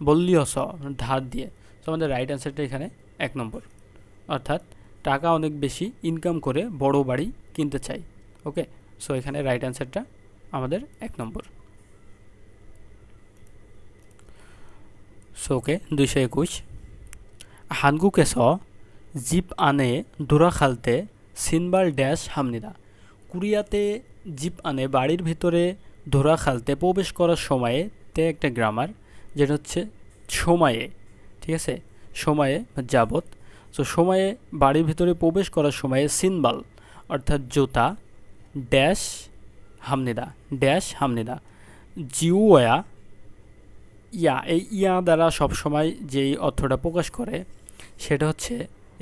বল্লিয়স ধার দিয়ে। তো আমাদের রাইট অ্যান্সারটা এখানে 1 নম্বর, অর্থাৎ টাকা অনেক বেশি ইনকাম করে বড় বাড়ি কিনতে চাই। ওকে, সো এখানে রাইট অ্যান্সারটা আমাদের 1 নম্বর। সো ওকে, 221 হানগুকেস জিপ আনে দুরা খালতে সিনবাল ড্যাশ হামনিদা। কোরিয়াতে জিপ আনে বাড়ির ভিতরে ধরা খালতে প্রবেশ করার সময়ে তে একটা গ্রামার, যেটা হচ্ছে সময়ে। ঠিক আছে, সময়ে যাবত। তো সময়ে বাড়ির ভিতরে প্রবেশ করার সময়ে সিনবাল অর্থাৎ জুতা ড্যাশ হামনিদা জিউয়া এই ইয়া দ্বারা সবসময় যেই অর্থটা প্রকাশ করে সেটা হচ্ছে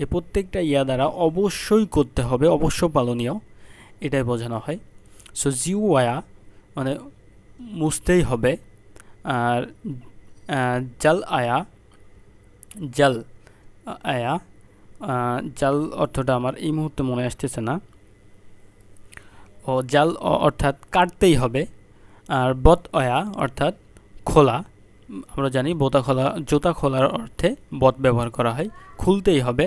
এই প্রত্যেকটা ইয়া দ্বারা অবশ্যই করতে হবে, অবশ্য পালনীয়, এটাই বোঝানো হয়। সো জিউয়া মানে মুছতেই হবে, আর জাল আয়া জাল অর্থটা আমার এই মুহূর্তে মনে আসতেছে না। ও জাল অর্থাৎ কাটতেই হবে, আর বত অয়া অর্থাৎ খোলা। আমরা জানি জুতা খোলার অর্থে বত ব্যবহার করা হয়, খুলতেই হবে।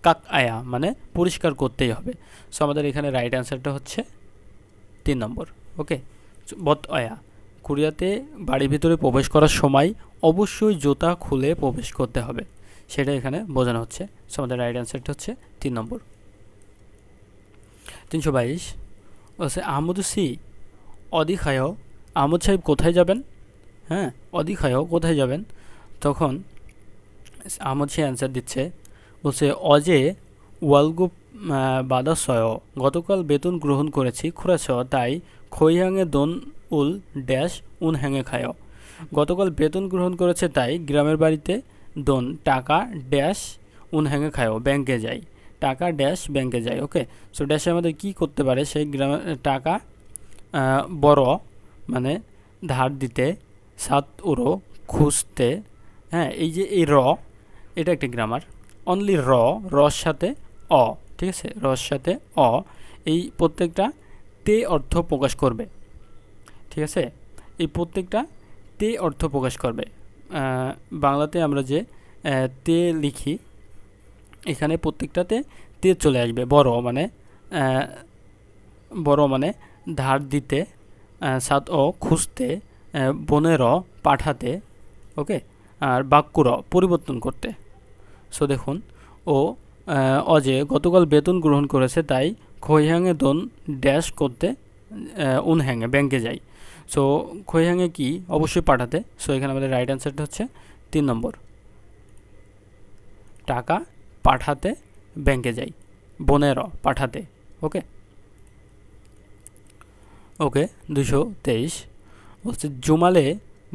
কাক আয়া মানে পরিষ্কার করতেই হবে। সো আমাদের এখানে রাইট অ্যান্সারটা হচ্ছে 3 নম্বর। ওকে, বত অয়া কোরিয়াতে বাড়ির ভিতরে প্রবেশ করার সময় অবশ্যই জুতা খুলে প্রবেশ করতে হবে, সেটা এখানে বোঝানো হচ্ছে। সো আমাদের রাইট অ্যান্সারটা হচ্ছে 3 নম্বর। 322 বলছে আহমদুসি অদিখায়, আহমদ সাহেব কোথায় যাবেন? হ্যাঁ, অদিখায় কোথায় যাবেন? তখন আহমদ সে অ্যান্সার দিচ্ছে, বলছে অজে ওয়ালগু বাদাসয় গতকাল বেতন গ্রহণ করেছি খুরাছ তাই খৈহাঙে দন উল ড্যাশ উন হ্যাঙে খায় গতকাল বেতন গ্রহণ করেছে তাই গ্রামের বাড়িতে দন টাকা ড্যাশ উন হ্যাঙে খায় ব্যাংকে যাই টাকা ড্যাশ ব্যাংকে যায়। ওকে, সো ড্যাশে আমাদের কি করতে পারে, সেই গ্রামের টাকা বড় মানে ধার দিতে, সাত উড়ো খুঁজতে। হ্যাঁ, এই যে এই এটা একটা গ্রামার। অনলি রর সাথে অ, ঠিক আছে, রর সাথে অ, এই প্রত্যেকটা তে অর্থ প্রকাশ করবে। ঠিক আছে, এই প্রত্যেকটা তে অর্থ প্রকাশ করবে। বাংলাতে আমরা যে তে লিখি, এখানে প্রত্যেকটাতে তে চলে আসবে। বড় মানে ধার দিতে, সাত ও খুঁজতে, বনের পাঠাতে। ওকে, আর বাক্যর পরিবর্তন করতে। সো দেখুন, ও অজে গতকাল বেতন গ্রহণ করেছে তাই খৈহাঙে দন ড্যাশ করতে উনহ্যাঙে ব্যাংকে যাই। সো খৈহাঙে কি, অবশ্যই পাঠাতে। সো এখানে আমাদের রাইট অ্যান্সারটা হচ্ছে 3 নম্বর, টাকা পাঠাতে ব্যাংকে যাই, বনের পাঠাতে। ওকে ওকে 223 হচ্ছে জুমালে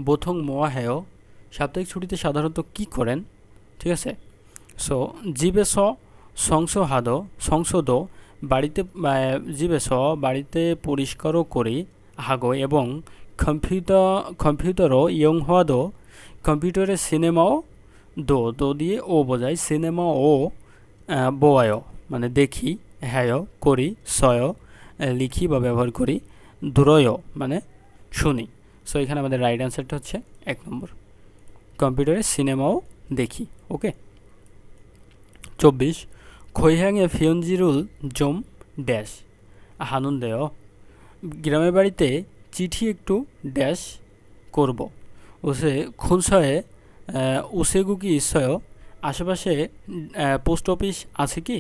বোথং মোয়া হেয় সাপ্তাহিক ছুটিতে সাধারণত কি করেন। ঠিক আছে, সো জিবে সংসদ বাড়িতে, জিবে বাড়িতে পরিষ্কারও করি হাগো এবং কম্পিউটারও ইয়ং হওয়া কম্পিউটারে সিনেমাও দো দিয়ে ও বোঝায়, সিনেমা ও বোয়ায় মানে দেখি, হ্যায় করি, সয় লিখি বা ব্যবহার করি, দূরয় মানে শুনি। সো এখানে আমাদের রাইট অ্যান্সারটা হচ্ছে 1 নম্বর, কম্পিউটারে সিনেমাও দেখি। ওকে 24 খৈহাঙে ফিয়নজিরুল জম ড্যাশ হানুন্দেয় গ্রামের বাড়িতে চিঠি একটু ড্যাশ করব। ওসে খুনসয়ে উসেগুকি ইসয় আশেপাশে পোস্ট অফিস আছে কি।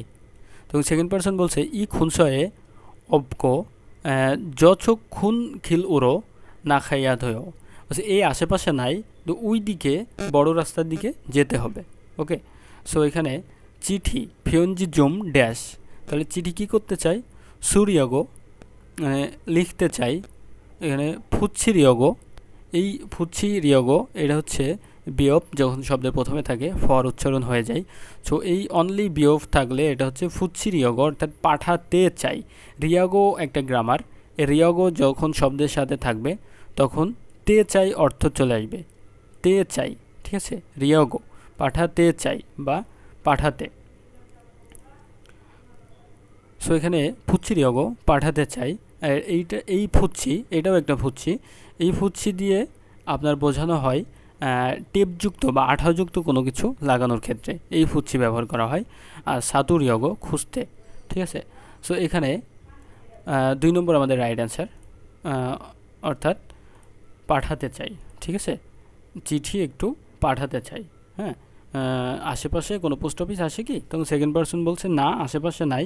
তো সেকেন্ড পার্সন বলছে ই খুনসয়ে অবকো যচক খুন খিল উড়ো না খাইয়া ধয়, বলছে এই আশেপাশে নাই, তো ওই দিকে বড় রাস্তার দিকে যেতে হবে। ওকে, সো এখানে চিঠি ফিয়নজি জুম ড্যাশ, তাহলে চিঠি কি করতে চাই, সুরিয়গো মানে লিখতে চাই। এখানে ফুচ্ছি রিয়গো, এই ফুচ্ছি রিয়গো এটা হচ্ছে বিয়প, যখন শব্দের প্রথমে থাকে ফর উচ্চারণ হয়ে যায়। সো এই অনলি বিয়প থাকলে এটা হচ্ছে ফুচ্ছি রিয়গো, অর্থাৎ পাঠাতে চাই। রিয়াগো একটা গ্রামার, রিয়গো যখন শব্দের সাথে থাকবে তখন তে চাই অর্থ চলে আসবে, তে চাই। ঠিক আছে, রিয়গো পাঠাতে চাই বা পাঠাতে। সো এখানে ফুচ্ছি রিয়গো পাঠাতে চাই, আর এই ফুচ্ছি এটাও একটা ফুচ্ছি। এই ফুচ্ছি দিয়ে আপনার বোঝানো হয় টেপযুক্ত বা আঠাযুক্ত কোনো কিছু লাগানোর ক্ষেত্রে এই ফুচ্ছি ব্যবহার করা হয়। আর সাতু রিয়গো খুঁজতে। ঠিক আছে, সো এখানে 2 নম্বর আমাদের রাইট অ্যান্সার, অর্থাৎ পাঠাতে চাই। ঠিক আছে, চিঠি একটু পাঠাতে চাই। হ্যাঁ, আশেপাশে কোনো পোস্ট অফিস আছে কি, তখন সেকেন্ড পার্সন বলছে না আশেপাশে নাই,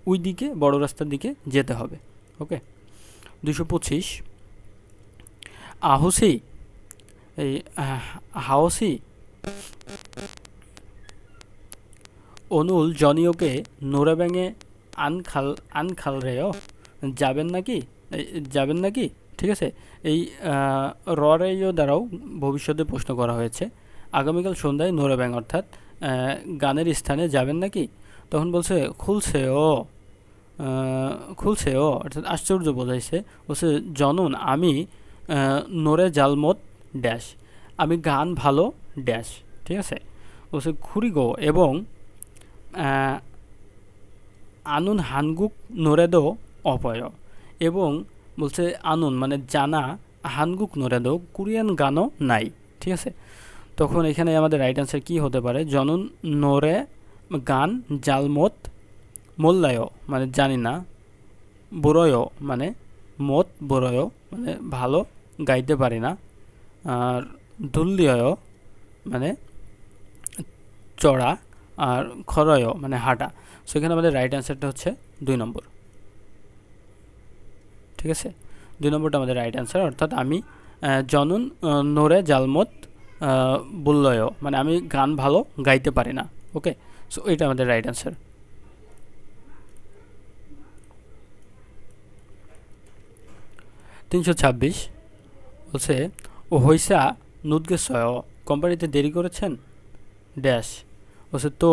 ওই দিকে বড় রাস্তার দিকে যেতে হবে। ওকে 225 আহসি, এই হাওসি অনুল জনিওকে নোরাব্যাঙে আনখাল রেয় যাবেন নাকি, যাবেন নাকি। ঠিক আছে, এই রেয় দ্বারাও ভবিষ্যতে প্রশ্ন করা হয়েছে। আগামীকাল সন্ধ্যায় নোরাব্যাং অর্থাৎ গানের স্থানে যাবেন নাকি, তখন বলছে খুলছে ও অর্থাৎ আশ্চর্য বোঝাইছে। বলছে জনুন আমি নোরে জালমত ড্যাশ, আমি গান ভালো ড্যাশ। ঠিক আছে, বলছে খুরিগো এবং আনুন হানগুক নোরেদো অপয়, এবং বলছে আনুন মানে জানা, হানগুক নোরেদো কোরিয়ান গানও নাই। ঠিক আছে, তখন এখানে আমাদের রাইট অ্যান্সার কী হতে পারে, জনুন নোরে গান জালমত মোল্লায় মানে জানি না, বড়য় মানে মত বড়য় মানে ভালো গাইতে পারি না, আর দুল্লিয় মানে চড়া, আর খরয় মানে হাঁটা। সেখানে আমাদের রাইট অ্যান্সারটা হচ্ছে 2 নম্বর। ঠিক আছে, 2 নম্বরটা আমাদের রাইট অ্যান্সার, অর্থাৎ আমি জনুন নোরে জালমত বুল্লয় মানে আমি গান ভালো গাইতে পারি না। ওকে, সো এটা আমাদের রাইট অ্যান্সার। 326 বলছে ও হইসা নুদগেসয় কোম্পানিতে দেরি করেছেন ড্যাশ বলছে তো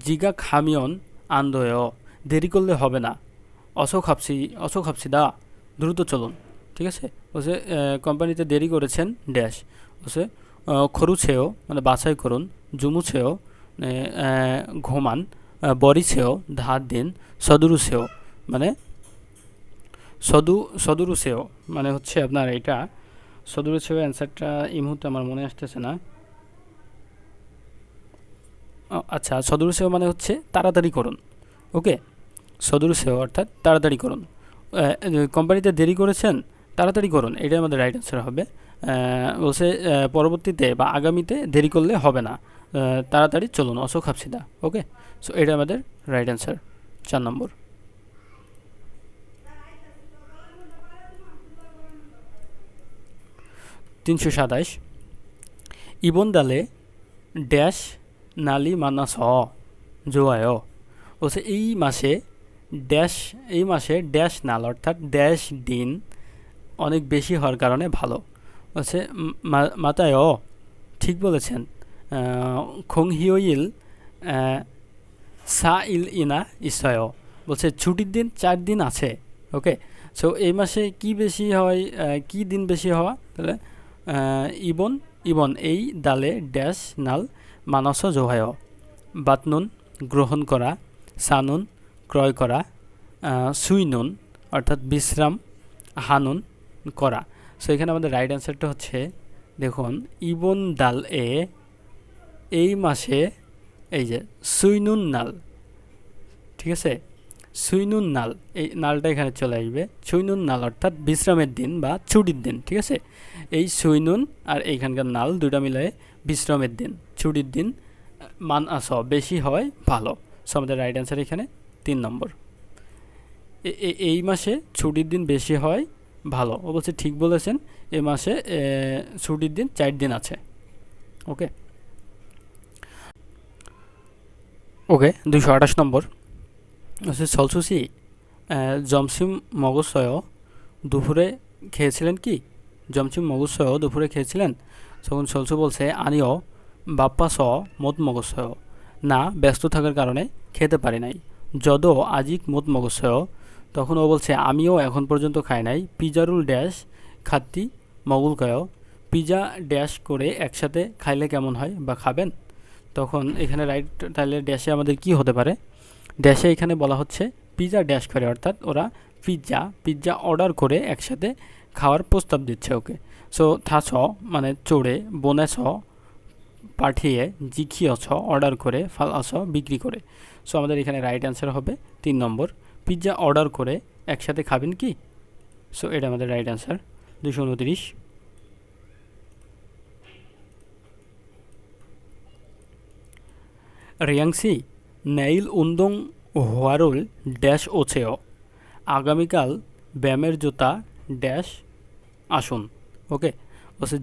জিগা খামিয়ন আন্দোয় দেরি করলে হবে না অশো খাপসি দা দ্রুত চলুন ঠিক আছে বলছে কোম্পানিতে দেরি করেছেন ড্যাশ বলছে খরুছেও মানে বাছাই করুন জুমুছেও ঘুমান বরিছেও ধার দিন সদুরুছেও মানে সদুরুছেও মানে হচ্ছে আপনার এটা সদুরুছেও অ্যান্সারটা এই মুহূর্তে আমার মনে আসতেছে না আচ্ছা সদুরুছেও মানে হচ্ছে তাড়াতাড়ি করুন ওকে সদুরুছেও অর্থাৎ তাড়াতাড়ি করুন কোম্পানিতে দেরি করেছেন তাড়াতাড়ি করুন এটাই আমাদের রাইট অ্যান্সার হবে বলছে পরবর্তীতে বা আগামীতে দেরি করলে হবে না তাড়াতাড়ি চলুন অশো খাপসিদা ওকে সো এটা আমাদের রাইট অ্যান্সার 4 নম্বর 327 이번 달에 ড্যাশ নালি মানাস জোয়ায় বলছে এই মাসে ড্যাশ নাল অর্থাৎ ড্যাশ দিন অনেক বেশি হওয়ার কারণে ভালো বলছে মাতায় ঠিক বলেছেন খংহিওইল সা ইল ইনা ইসয় বলছে ছুটির দিন 4 দিন আছে ওকে সো এই মাসে কি বেশি হয় কি দিন বেশি হওয়া তাহলে ইবন এই দালে ড্যাশ নাল মানস জোহায় বাতনুন গ্রহণ করা সানুন ক্রয় করা সুইনুন অর্থাৎ বিশ্রাম হানুন করা সো এখানে আমাদের রাইট অ্যান্সারটা হচ্ছে দেখুন ইবন দাল এই মাসে এই যে সুইনুন নাল ঠিক আছে সুইনুন নাল এই নালটা এখানে চলে আসবে সুইনুন নাল অর্থাৎ বিশ্রামের দিন বা ছুটির দিন ঠিক আছে এই সুইনুন আর এইখানকার নাল দুটা মিলায়ে বিশ্রামের দিন ছুটির দিন মান আস বেশি হয় ভালো সো আমাদের রাইট অ্যান্সার এখানে 3 নম্বর এই মাসে ছুটির দিন বেশি হয় ভালো ও বলছে ঠিক বলেছেন এই মাসে ছুটির দিন 4 দিন আছে ওকে 228 নম্বর হচ্ছে সলসুসি জমসিম মগজসয় দুপুরে খেয়েছিলেন কি জমসিম মগজসয় দুপুরে খেয়েছিলেন তখন সলসু বলছে আনিও বাপ্পা স মত মগজসয় না ব্যস্ত থাকার কারণে খেতে পারি নাই যদ আজিক মত মগজসয় তখন ও বলছে আমিও এখন পর্যন্ত খাই নাই পিজারুল ড্যাশ খাত্তি মগুলকয় পিজা ড্যাশ করে একসাথে খাইলে কেমন হয় বা খাবেন তখন এখানে রাইট তাহলে ড্যাশে আমাদের কি হতে পারে ড্যাশে এখানে বলা হচ্ছে পিজা ড্যাশ করে অর্থাৎ ওরা পিৎজা অর্ডার করে একসাথে খাওয়ার প্রস্তাব দিচ্ছে ওকে সো থাছ মানে চড়ে বোনেছ পাঠিয়ে জিখিয়ছ অর্ডার করে ফালাছ বিক্রি করে সো আমাদের এখানে রাইট অ্যান্সার হবে 3 নম্বর পিৎজা অর্ডার করে একসাথে খাবেন কি সো এটা আমাদের রাইট অ্যান্সার 229 রিয়াংসি নেইল উন্দং হোয়ারুল ড্যাশ ওছেও আগামীকাল ব্যায়ামের জুতা ড্যাশ আসুন ওকে বলছে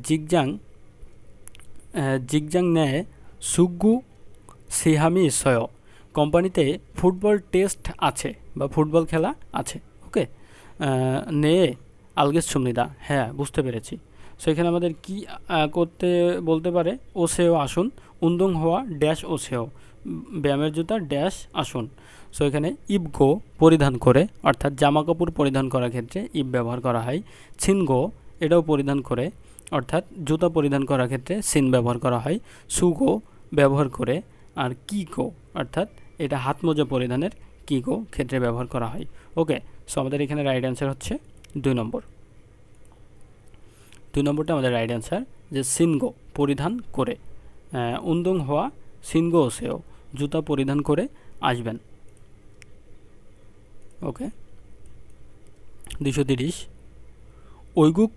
জিগজাং নেয় সুগু সিহামি সয় কোম্পানিতে ফুটবল টেস্ট আছে বা ফুটবল খেলা আছে ওকে নে আলগেস সুমনিদা হ্যাঁ বুঝতে পেরেছি সো এখানে আমাদের কি করতে বলতে পারে ওসেও আসুন উন্দং হওয়া ড্যাশ ওসেও ব্যায়ামের জুতা ড্যাশ আসুন সো এখানে ইবগো পরিধান করে অর্থাৎ জামা কাপড় পরিধান করার ক্ষেত্রে ইব ব্যবহার করা হয় ছিনগো এটাও পরিধান করে অর্থাৎ জুতা পরিধান করার ক্ষেত্রে সিন ব্যবহার করা হয় সুগো ব্যবহার করে আর কিগো অর্থাৎ এটা হাত মোজা পরিধানের কিগো ক্ষেত্রে ব্যবহার করা হয় ওকে সো আমাদের এখানে রাইট অ্যান্সার হচ্ছে 2 নম্বর 2 নম্বরটা আমাদের রাইট অ্যান্সার যে সিনগো পরিধান করে উন্দং হওয়া সিনগো সেও জুতা পরিধান করে আসবেন ওকে 230 ওইগুক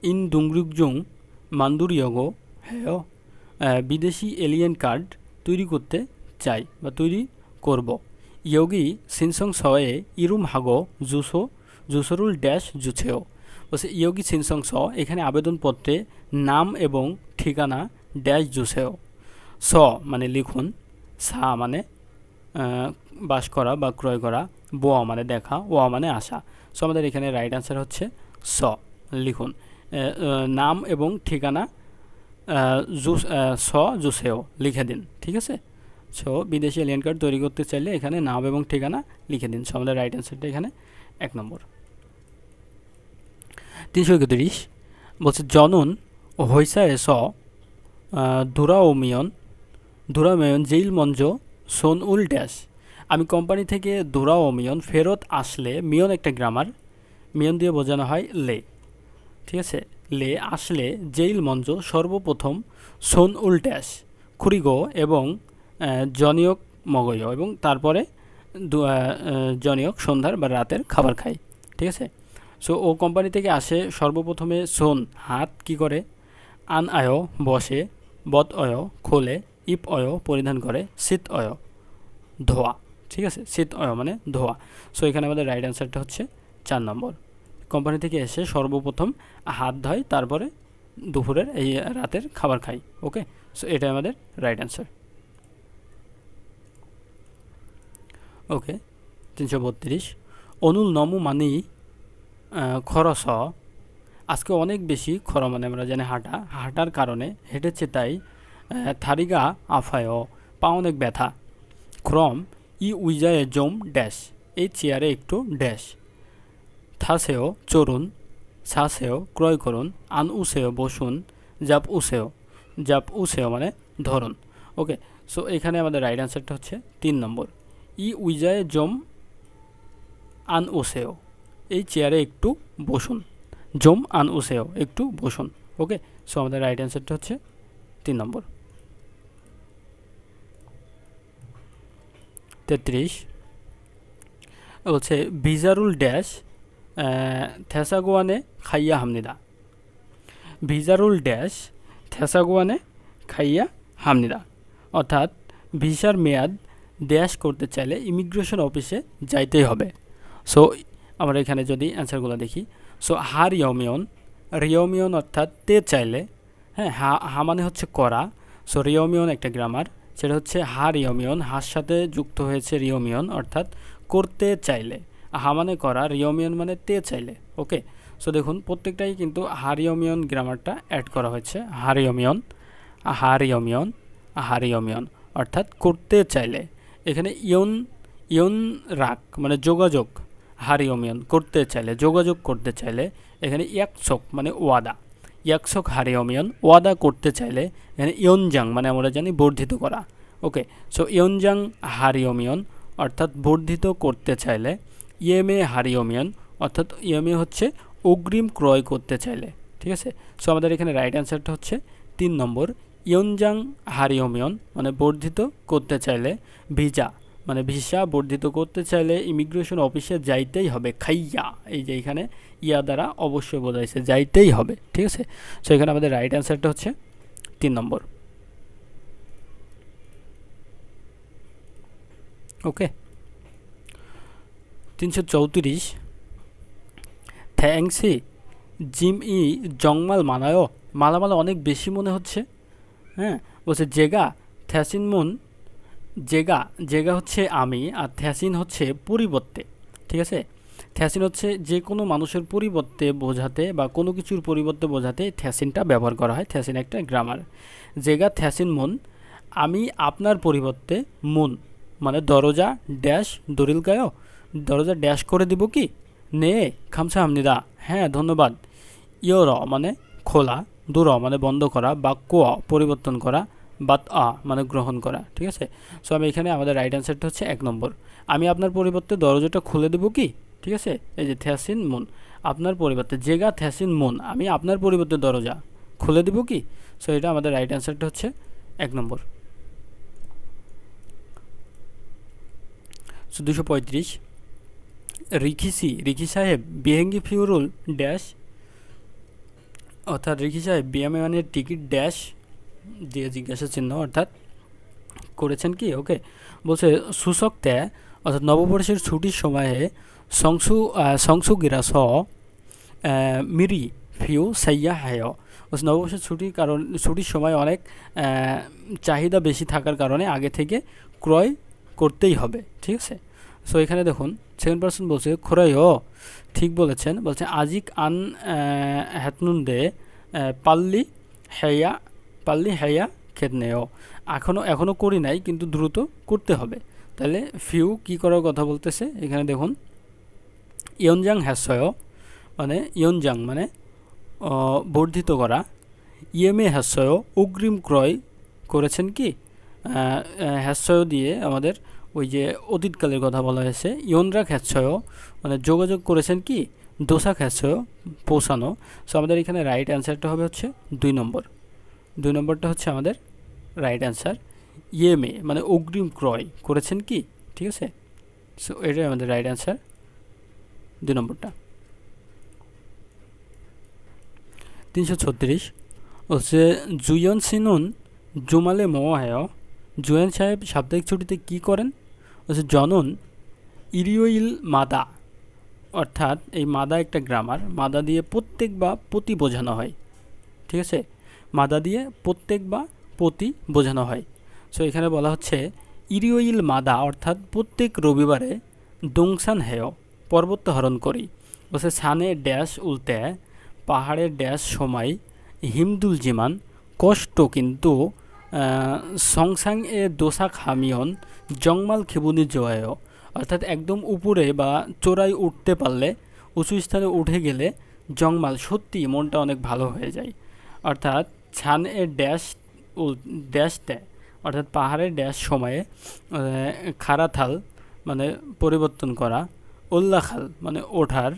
ইন দুংরুকজং মান্দুরিয়গো হ্যাঁ বিদেশি এলিয়েন কার্ড তৈরি করতে চাই বা তৈরি করব ইয়োগি সিনসং সয়ে ইরুম হাগো জুসরুল ড্যাশ জুছেও বলছে ইয়োগি সিনসং স এখানে আবেদনপত্রে নাম এবং ঠিকানা ড্যাশ জুছেও স মানে লিখুন সা মানে বাস করা বা ক্রয় করা বোয়া মানে দেখা ওয়া মানে আসা সো আমাদের এখানে রাইট অ্যান্সার হচ্ছে স। লিখুন নাম এবং ঠিকানা স জুসেও লিখে দিন, ঠিক আছে। সো বিদেশি এলিয়েন কার্ড তৈরি করতে চাইলে এখানে নাম এবং ঠিকানা লিখে দিন। সো আমাদের রাইট অ্যান্সারটা এখানে 1 নম্বর। 331 বলছে জনন হৈসায়ে স দুরাওমিয়ন জেইল মঞ্জ সোন উল ড্যাশ। আমি কোম্পানি থেকে দুরাওমিয়ন ফেরত আসলে, মিয়ন একটা গ্রামার, মিয়ন দিয়ে বোঝানো হয় লে, ঠিক আছে। লে আসলে জেইল মঞ্জ সর্বপ্রথম সোন উল ড্যাশ খুরিগো এবং জনিয়ক মগয়, এবং তারপরে জনিয়ক সন্ধ্যার বা রাতের খাবার খাই, ঠিক আছে। সো ও কোম্পানি থেকে আসে সর্বপ্রথমে সোন হাত কি করে, আন আয় বসে, বদ অয় খোলে, ইপ অয় পরিধান করে, শীত অয় ধোয়া, ঠিক আছে। শীত অয় মানে ধোয়া। সো এখানে আমাদের রাইট অ্যান্সারটা হচ্ছে 4 নম্বর। কোম্পানি থেকে এসে সর্বপ্রথম হাত ধয়, তারপরে দুপুরের এই রাতের খাবার খাই। ওকে, সো এটা আমাদের রাইট অ্যান্সার। ওকে, 332 অনুল নমু মানি খরস। আজকে অনেক বেশি খর মানে আমরা জানি হাঁটার কারণে হেঁটেছে, তাই থারিগা আফায় পা অনেক ব্যথা। ক্রম ই উইজায়ে জম ড্যাশ, এই চেয়ারে একটু ড্যাশ। থাসেও চড়ুন, সাসেও ক্রয় করুন, আন উসেও বসুন, জাপ উসেও মানে ধরুন। ওকে, সো এখানে আমাদের রাইট অ্যান্সারটা হচ্ছে 3 নম্বর। ই উইজায়ে জম আন উসেও, এই চেয়ারে একটু বসুন, জম আন উসেও একটু বসুন। ওকে, সো আমাদের রাইট অ্যান্সারটা হচ্ছে 3 নম্বর। 33 বলছে ভিজারুল ড্যাশ থেসাগোয়ানে খাইয়া হামনিদা। ভিজারুল ড্যাশ থেসাগোয়ানে খাইয়া হামনিদা, অর্থাৎ ভিসার মেয়াদ ড্যাশ করতে চাইলে ইমিগ্রেশন অফিসে যাইতেই হবে। সো আমরা এখানে যদি অ্যান্সারগুলো দেখি, সো হা রিওমিয়ন অর্থাৎ তে চাইলে, হ্যাঁ, হা মানে হচ্ছে করা। সো রিওমিয়ন একটা গ্রামার, সেটা হচ্ছে হা রিওমিয়ন, হার সাথে যুক্ত হয়েছে রিওমিয়ন অর্থাৎ করতে চাইলে। হা মানে করা, রিওমিয়ন মানে তে চাইলে। ওকে, সো দেখুন প্রত্যেকটাই কিন্তু হারিওমিয়ন গ্রামারটা অ্যাড করা হয়েছে। হারিওমিয়ন অর্থাৎ করতে চাইলে। এখানে ইয়ন রাখ মানে যোগাযোগ, হারিওমিয়ন করতে চাইলে, যোগাযোগ করতে চাইলে। এখানে ইয়াকসক মানে ওয়াদা, ইয়াকসক হারিওমিয়ন ওয়াদা করতে চাইলে। এখানে ইয়নজাং মানে আমরা জানি বর্ধিত করা। ওকে, সো ইয়নজাং হারিওমিয়ন অর্থাৎ বর্ধিত করতে চাইলে। ইএমএ হারিওমিয়ন অর্থাৎ ইএমএ হচ্ছে অগ্রিম ক্রয় করতে চাইলে, ঠিক আছে। সো আমাদের এখানে রাইট অ্যান্সারটা হচ্ছে 3 নম্বর। ইয়নজাং হারিওমিয়ন মানে বর্ধিত করতে চাইলে। ভিসা মানে ভিসা বর্ধিত করতে চাইলে ইমিগ্রেশন অফিসে যাইতেই হবে। খাইয়া, এই যে এখানে ইয়া দ্বারা অবশ্যই বোঝাইছে যাইতেই হবে, ঠিক আছে। সো এখানে আমাদের রাইট অ্যান্সারটা হচ্ছে 3 নম্বর। ওকে, 334 থ্যাংকসি জিম ই জংমাল মানায়ও, মালামাল অনেক বেশি মনে হচ্ছে। হ্যাঁ, বলছে জেগা থ্যাসিন মুন, জেগা হচ্ছে আমি, আর থ্যাসিন হচ্ছে পরিবর্তে, ঠিক আছে। থ্যাসিন হচ্ছে যে কোনো মানুষের পরিবর্তে বোঝাতে বা কোনো কিছুর পরিবর্তে বোঝাতে থ্যাসিনটা ব্যবহার করা হয়। থ্যাসিন একটা গ্রামার। জেগা থ্যাসিন মুন, আমি আপনার পরিবর্তে, মুন মানে দরজা ড্যাশ দরিল গায়ো, দরজা ড্যাশ করে দিব কি, নে খামসা হামনিদা, হ্যাঁ ধন্যবাদ। ইয়র মানে খোলা, দুর মানে বন্ধ করা, বা কোয়া পরিবর্তন করা, বাত মানে গ্রহণ করা, ঠিক আছে। সো আমি এখানে আমাদের রাইট অ্যান্সারটা হচ্ছে 1 নম্বর। আমি আপনার পরিবর্তে দরজাটা খুলে দেবো কি, ঠিক আছে। এই যে থ্যাসিন মুন, আপনার পরিবর্তে, জেগা থ্যাসিন মুন, আমি আপনার পরিবর্তে দরজা খুলে দেবো কি। সো এটা আমাদের রাইট অ্যান্সারটা হচ্ছে 1 নম্বর। সো 235 রিকি সাহেব বিহেঙ্গি ফিউরুল ড্যাশ, অর্থাৎ রিকি সাহেব বিমানের টিকিট ড্যাশ দিয়ে জিজ্ঞাসা চিহ্ন অর্থাৎ করেছেন কি। ওকে, বলছে সূচক ত্যা অর্থাৎ নববর্ষের ছুটির সময়ে সংসুগিরা স মিরি ফিউ সাইয়া হায়, নববর্ষের ছুটির সময় অনেক চাহিদা বেশি থাকার কারণে আগে থেকে ক্রয় করতেই হবে, ঠিক আছে। সো এখানে দেখুন সেকেন্ড পার্সন বলছে খোরাইও, ঠিক বলেছেন, বলছে আজিক আন হ্যাতনুন্দে পাল্লি পাল্লি হেয়া খেতনেও, এখনও করি নাই কিন্তু দ্রুত করতে হবে। তাহলে ফিউ কি করার কথা বলতেছে এখানে দেখুন, ইয়নজাং হ্যাসয় মানে ইয়নজাং মানে বর্ধিত করা, ইএমএ হ্যাসয় অগ্রিম ক্রয় করেছেন কি, হ্যাসয় দিয়ে আমাদের ওই যে অতীতকালের কথা বলা হয়েছে। ইয়নরাক হ্যাসয় মানে যোগাযোগ করেছেন কি, দোসাক হ্যাসয় পৌঁছানো। সো আমাদের এখানে রাইট অ্যান্সারটা হবে হচ্ছে 2 নম্বর। 2 নম্বরটা হচ্ছে আমাদের রাইট অ্যান্সার। ইএমএ মানে অগ্রিম ক্রয় করেছেন কি, ঠিক আছে। সো এটাই আমাদের রাইট অ্যান্সার 2 নম্বরটা। 336 হচ্ছে জুয়ন সিনুন জুমালে মোয়ায়, জুয়েন সাহেব সাপ্তাহিক ছুটিতে কি করেন, হচ্ছে জনন ইরিওইল মাদা, অর্থাৎ এই মাদা একটা গ্রামার, মাদা দিয়ে প্রত্যেক বা প্রতি বোঝানো হয়, ঠিক আছে। মাদা দিয়ে প্রত্যেক বা প্রতি বোঝানো হয়। সো এখানে বলা হচ্ছে ইরিওইল মাদা অর্থাৎ প্রত্যেক রবিবারে দংসান হেয় পর্বতারোহণ করি, বলছে সানে ড্যাশ উল্টে পাহাড়ের ড্যাশ সময় হিমদুল জিমান কষ্ট কিন্তু সংসাং এ দোসা খামিয়ন জংমাল খেবুনি জয়, অর্থাৎ একদম উপরে বা চোরাই উঠতে পারলে, উঁচু স্থানে উঠে গেলে জংমাল সত্যি মনটা অনেক ভালো হয়ে যায়। অর্থাৎ ছান এর ড্যাশতে অর্থাৎ পাহাড়ের ড্যাশ সময়ে খারাথাল মানে পরিবর্তন করা, উল্লাখাল মানে ওঠার,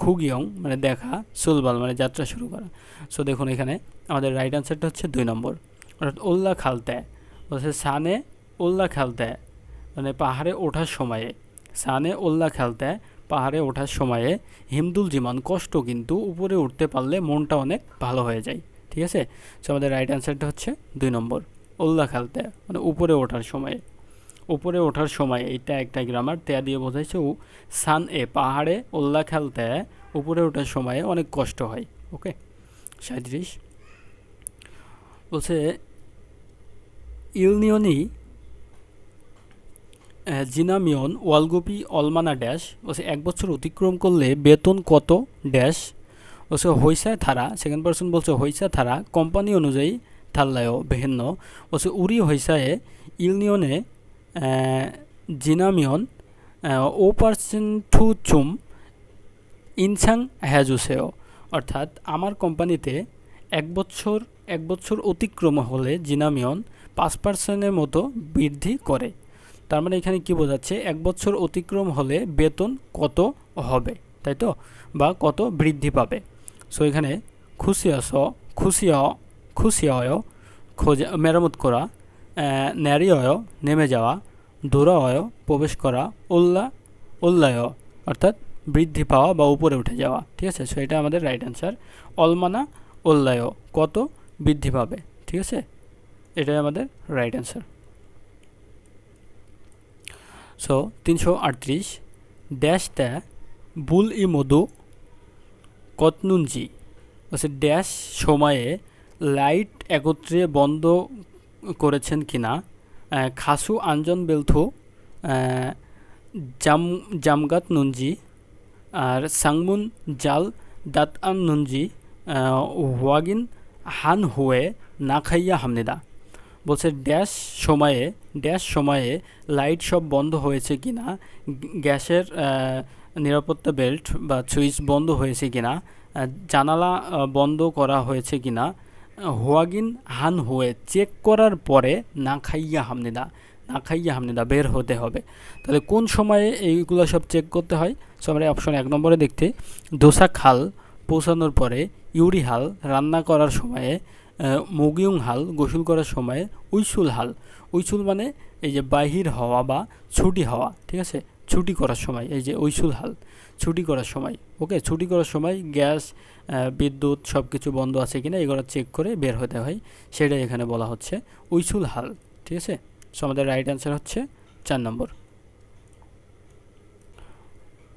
খুগিয়ং মানে দেখা, সুলবাল মানে যাত্রা শুরু করা। সো দেখুন এখানে আমাদের রাইট অ্যান্সারটা হচ্ছে 2 নম্বর, অর্থাৎ উল্লা খালতে বলছে সানে উল্লা খালতে মানে পাহাড়ে ওঠার সময়ে, সানে উল্লা খেলতে পাহাড়ে ওঠার সময়ে হিমদুল জিমান কষ্ট কিন্তু উপরে উঠতে পারলে মনটা অনেক ভালো হয়ে যায়, ঠিক আছে। সো আমাদের রাইট অ্যান্সারটা হচ্ছে 2 নম্বর, উল্লা খেলতে মানে উপরে ওঠার সময়ে। উপরে ওঠার সময় এইটা একটা গ্রামার, তেয়া দিয়ে বোঝাইছে সান এ পাহাড়ে উল্লা খেলতে উপরে ওঠার সময়ে অনেক কষ্ট হয়। ওকে 37 বলছে ইউনিয়নি জিনামিয়ন ওয়ালগোপি অলমানা ড্যাশ, বলছে 1 বছর অতিক্রম করলে বেতন কত ড্যাশ, বলছে হইসায় থারা, সেকেন্ড পার্সন বলছে হইসা থারা কোম্পানি অনুযায়ী থাল্লায় ভিন্ন, বলছে উড়ি হইসায় ইউনিয়নে জিনামিয়ন ও পার্সেন্ট টু চুম ইনসাং হ্যাজুসেও, অর্থাৎ আমার কোম্পানিতে 1 বছর অতিক্রম হলে জিনামিয়ন 5% মতো বৃদ্ধি করে। তার মানে এখানে কি বোঝাচ্ছে, 1 বছর অতিক্রম হলে বেতন কত হবে, তাই তো, বা কত বৃদ্ধি পাবে। সো এখানে খুশিয় খোঁজা মেরামত করা, ন্যারিয় নেমে যাওয়া, দোরায় প্রবেশ করা, উল্লায় অর্থাৎ বৃদ্ধি পাওয়া বা উপরে উঠে যাওয়া, ঠিক আছে। সো এটা আমাদের রাইট অ্যান্সার, অলমানা উল্লায় কত বৃদ্ধি পাবে, ঠিক আছে, এটাই আমাদের রাইট অ্যান্সার। সো 338 ড্যাশটা বুল ই মধু কতনুঞ্জি, বলছে ড্যাশ সময়ে লাইট একত্রে বন্ধ করেছেন কিনা, খাসু আঞ্জন বেলথু জামগাত নুঞ্জি, আর সাংমুন জাল দাত আন নুঞ্জি ওয়াগিন হান হুয়ে না খাইয়া হামনেদা, বলছে ড্যাশ সময়ে লাইট সব বন্ধ হয়েছে কিনা, গ্যাসের নিরাপত্তা বেল্ট বা সুইচ বন্ধ হয়েছে কিনা, জানালা বন্ধ করা হয়েছে কিনা, হোয়াগিন হান হয়ে চেক করার পরে না খাইয়া হামনেদা বের হতে হবে। তাহলে কোন সময়ে এইগুলো সব চেক করতে হয়, সো আমরা অপশন 1 নম্বরে দেখতে, দোসা খাল পৌঁছানোর পরে, ইউরি হাল রান্না করার সময়ে, মগিউং হাল গোসল করার সময়ে, উইসুল মানে এই যে বাহির হওয়া বা ছুটি হওয়া, ঠিক আছে, ছুটি করার সময়, এই যে উইসুল হাল ছুটি করার সময়। ওকে, ছুটি করার সময় গ্যাস বিদ্যুৎ সব কিছু বন্ধ আছে কিনা এগুলো চেক করে বের হতে হয়, সেটাই এখানে বলা হচ্ছে উইসুল হাল, ঠিক আছে। সো আমাদের রাইট অ্যান্সার হচ্ছে 4 নম্বর।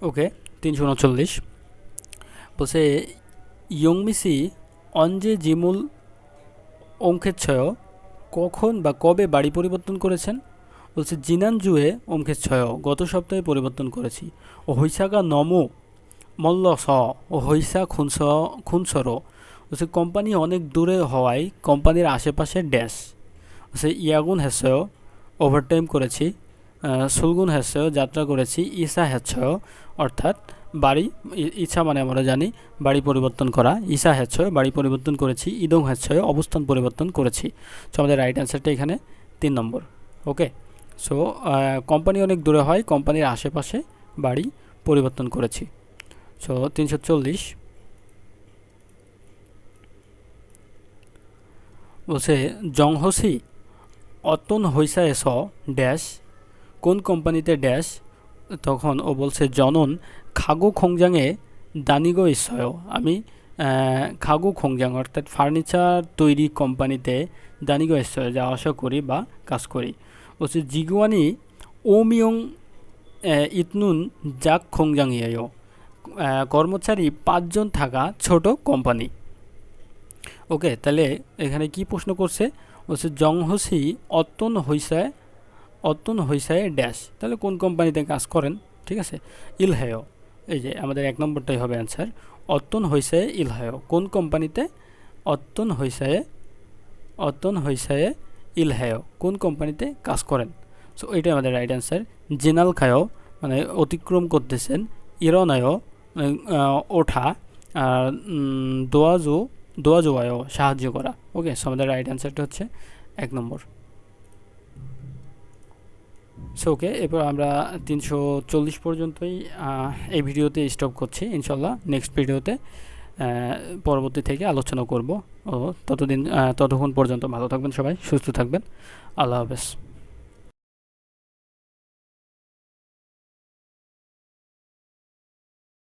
ওকে 339 বলছে ইয়ংমিসি অঞ্জে জিমুল অঙ্কেচ্ছয় কখন বা কবে বাড়ি পরিবর্তন করেছেন, বলছে জিনানজুয়ে ওমকেছয় গত সপ্তাহে পরিবর্তন করেছি। ও হৈসাগা নমো মল্ল স ও হৈসা খুনসর বলছে কোম্পানি অনেক দূরে হওয়ায় কোম্পানির আশেপাশে ড্যাশ বলছে ইয়াগুন হেসয় ওভারটাইম করেছি। সুলগুন হেসয় যাত্রা করেছি। ইসা হেচ্ছয় অর্থাৎ বাড়ি, ইচ্ছা মানে আমরা জানি বাড়ি পরিবর্তন করা। ইসা হেচ্ছয় বাড়ি পরিবর্তন করেছি। ইদং হেচ্ছয় অবস্থান পরিবর্তন করেছি। সো আমাদের রাইট অ্যান্সারটা এখানে 3 নম্বর। ওকে, সো কোম্পানি অনেক দূরে হয়, কোম্পানির আশেপাশে বাড়ি পরিবর্তন করেছি। সো 340 বলছে জংহসি অতন হৈসা এস ড্যাশ কোন কোম্পানিতে ড্যাশ, তখন ও বলছে জনন খাগু খোংজাংয়ে দানিগো ইসয় আমি খাগু খোংজাং অর্থাৎ ফার্নিচার তৈরি কোম্পানিতে দানিগো ইসয় যাওয়া আসা করি বা কাজ করি। বলছে জিগুয়ানি ওমিয়ং ইতনুন জাক খোংজাংইয়েও কর্মচারী 5 জন থাকা ছোট কোম্পানি। ওকে, তাহলে এখানে কি প্রশ্ন করছে, বলছে জংহসি অতন হৈসায় ড্যাশ, তাহলে কোন কোম্পানিতে কাজ করেন, ঠিক আছে। ইলহেয়, এই যে আমাদের 1 নম্বরটাই হবে অ্যান্সার। অতন হৈসায় ইলহেয়, কোন কোম্পানিতে, অতন হৈসায় ইলহেয় কোন কোম্পানিতে কাজ করেন। সো এটাই আমাদের রাইট অ্যান্সার। জেনাল খায়ও মানে অতিক্রম করতেছেন। ইরনায়ও ওঠা, আর দোয়াজোয়ায়ও সাহায্য করা। ওকে, সো আমাদের রাইট অ্যান্সারটা হচ্ছে 1 নম্বর। সো ওকে, এরপর আমরা 340 পর্যন্তই এই ভিডিওতে স্টপ করছি। ইনশাল্লাহ নেক্সট ভিডিওতে পরবর্তী থেকে আলোচনা করব। ততক্ষণ পর্যন্ত ভালো থাকবেন সবাই, সুস্থ থাকবেন। আল্লাহ হাফেজ।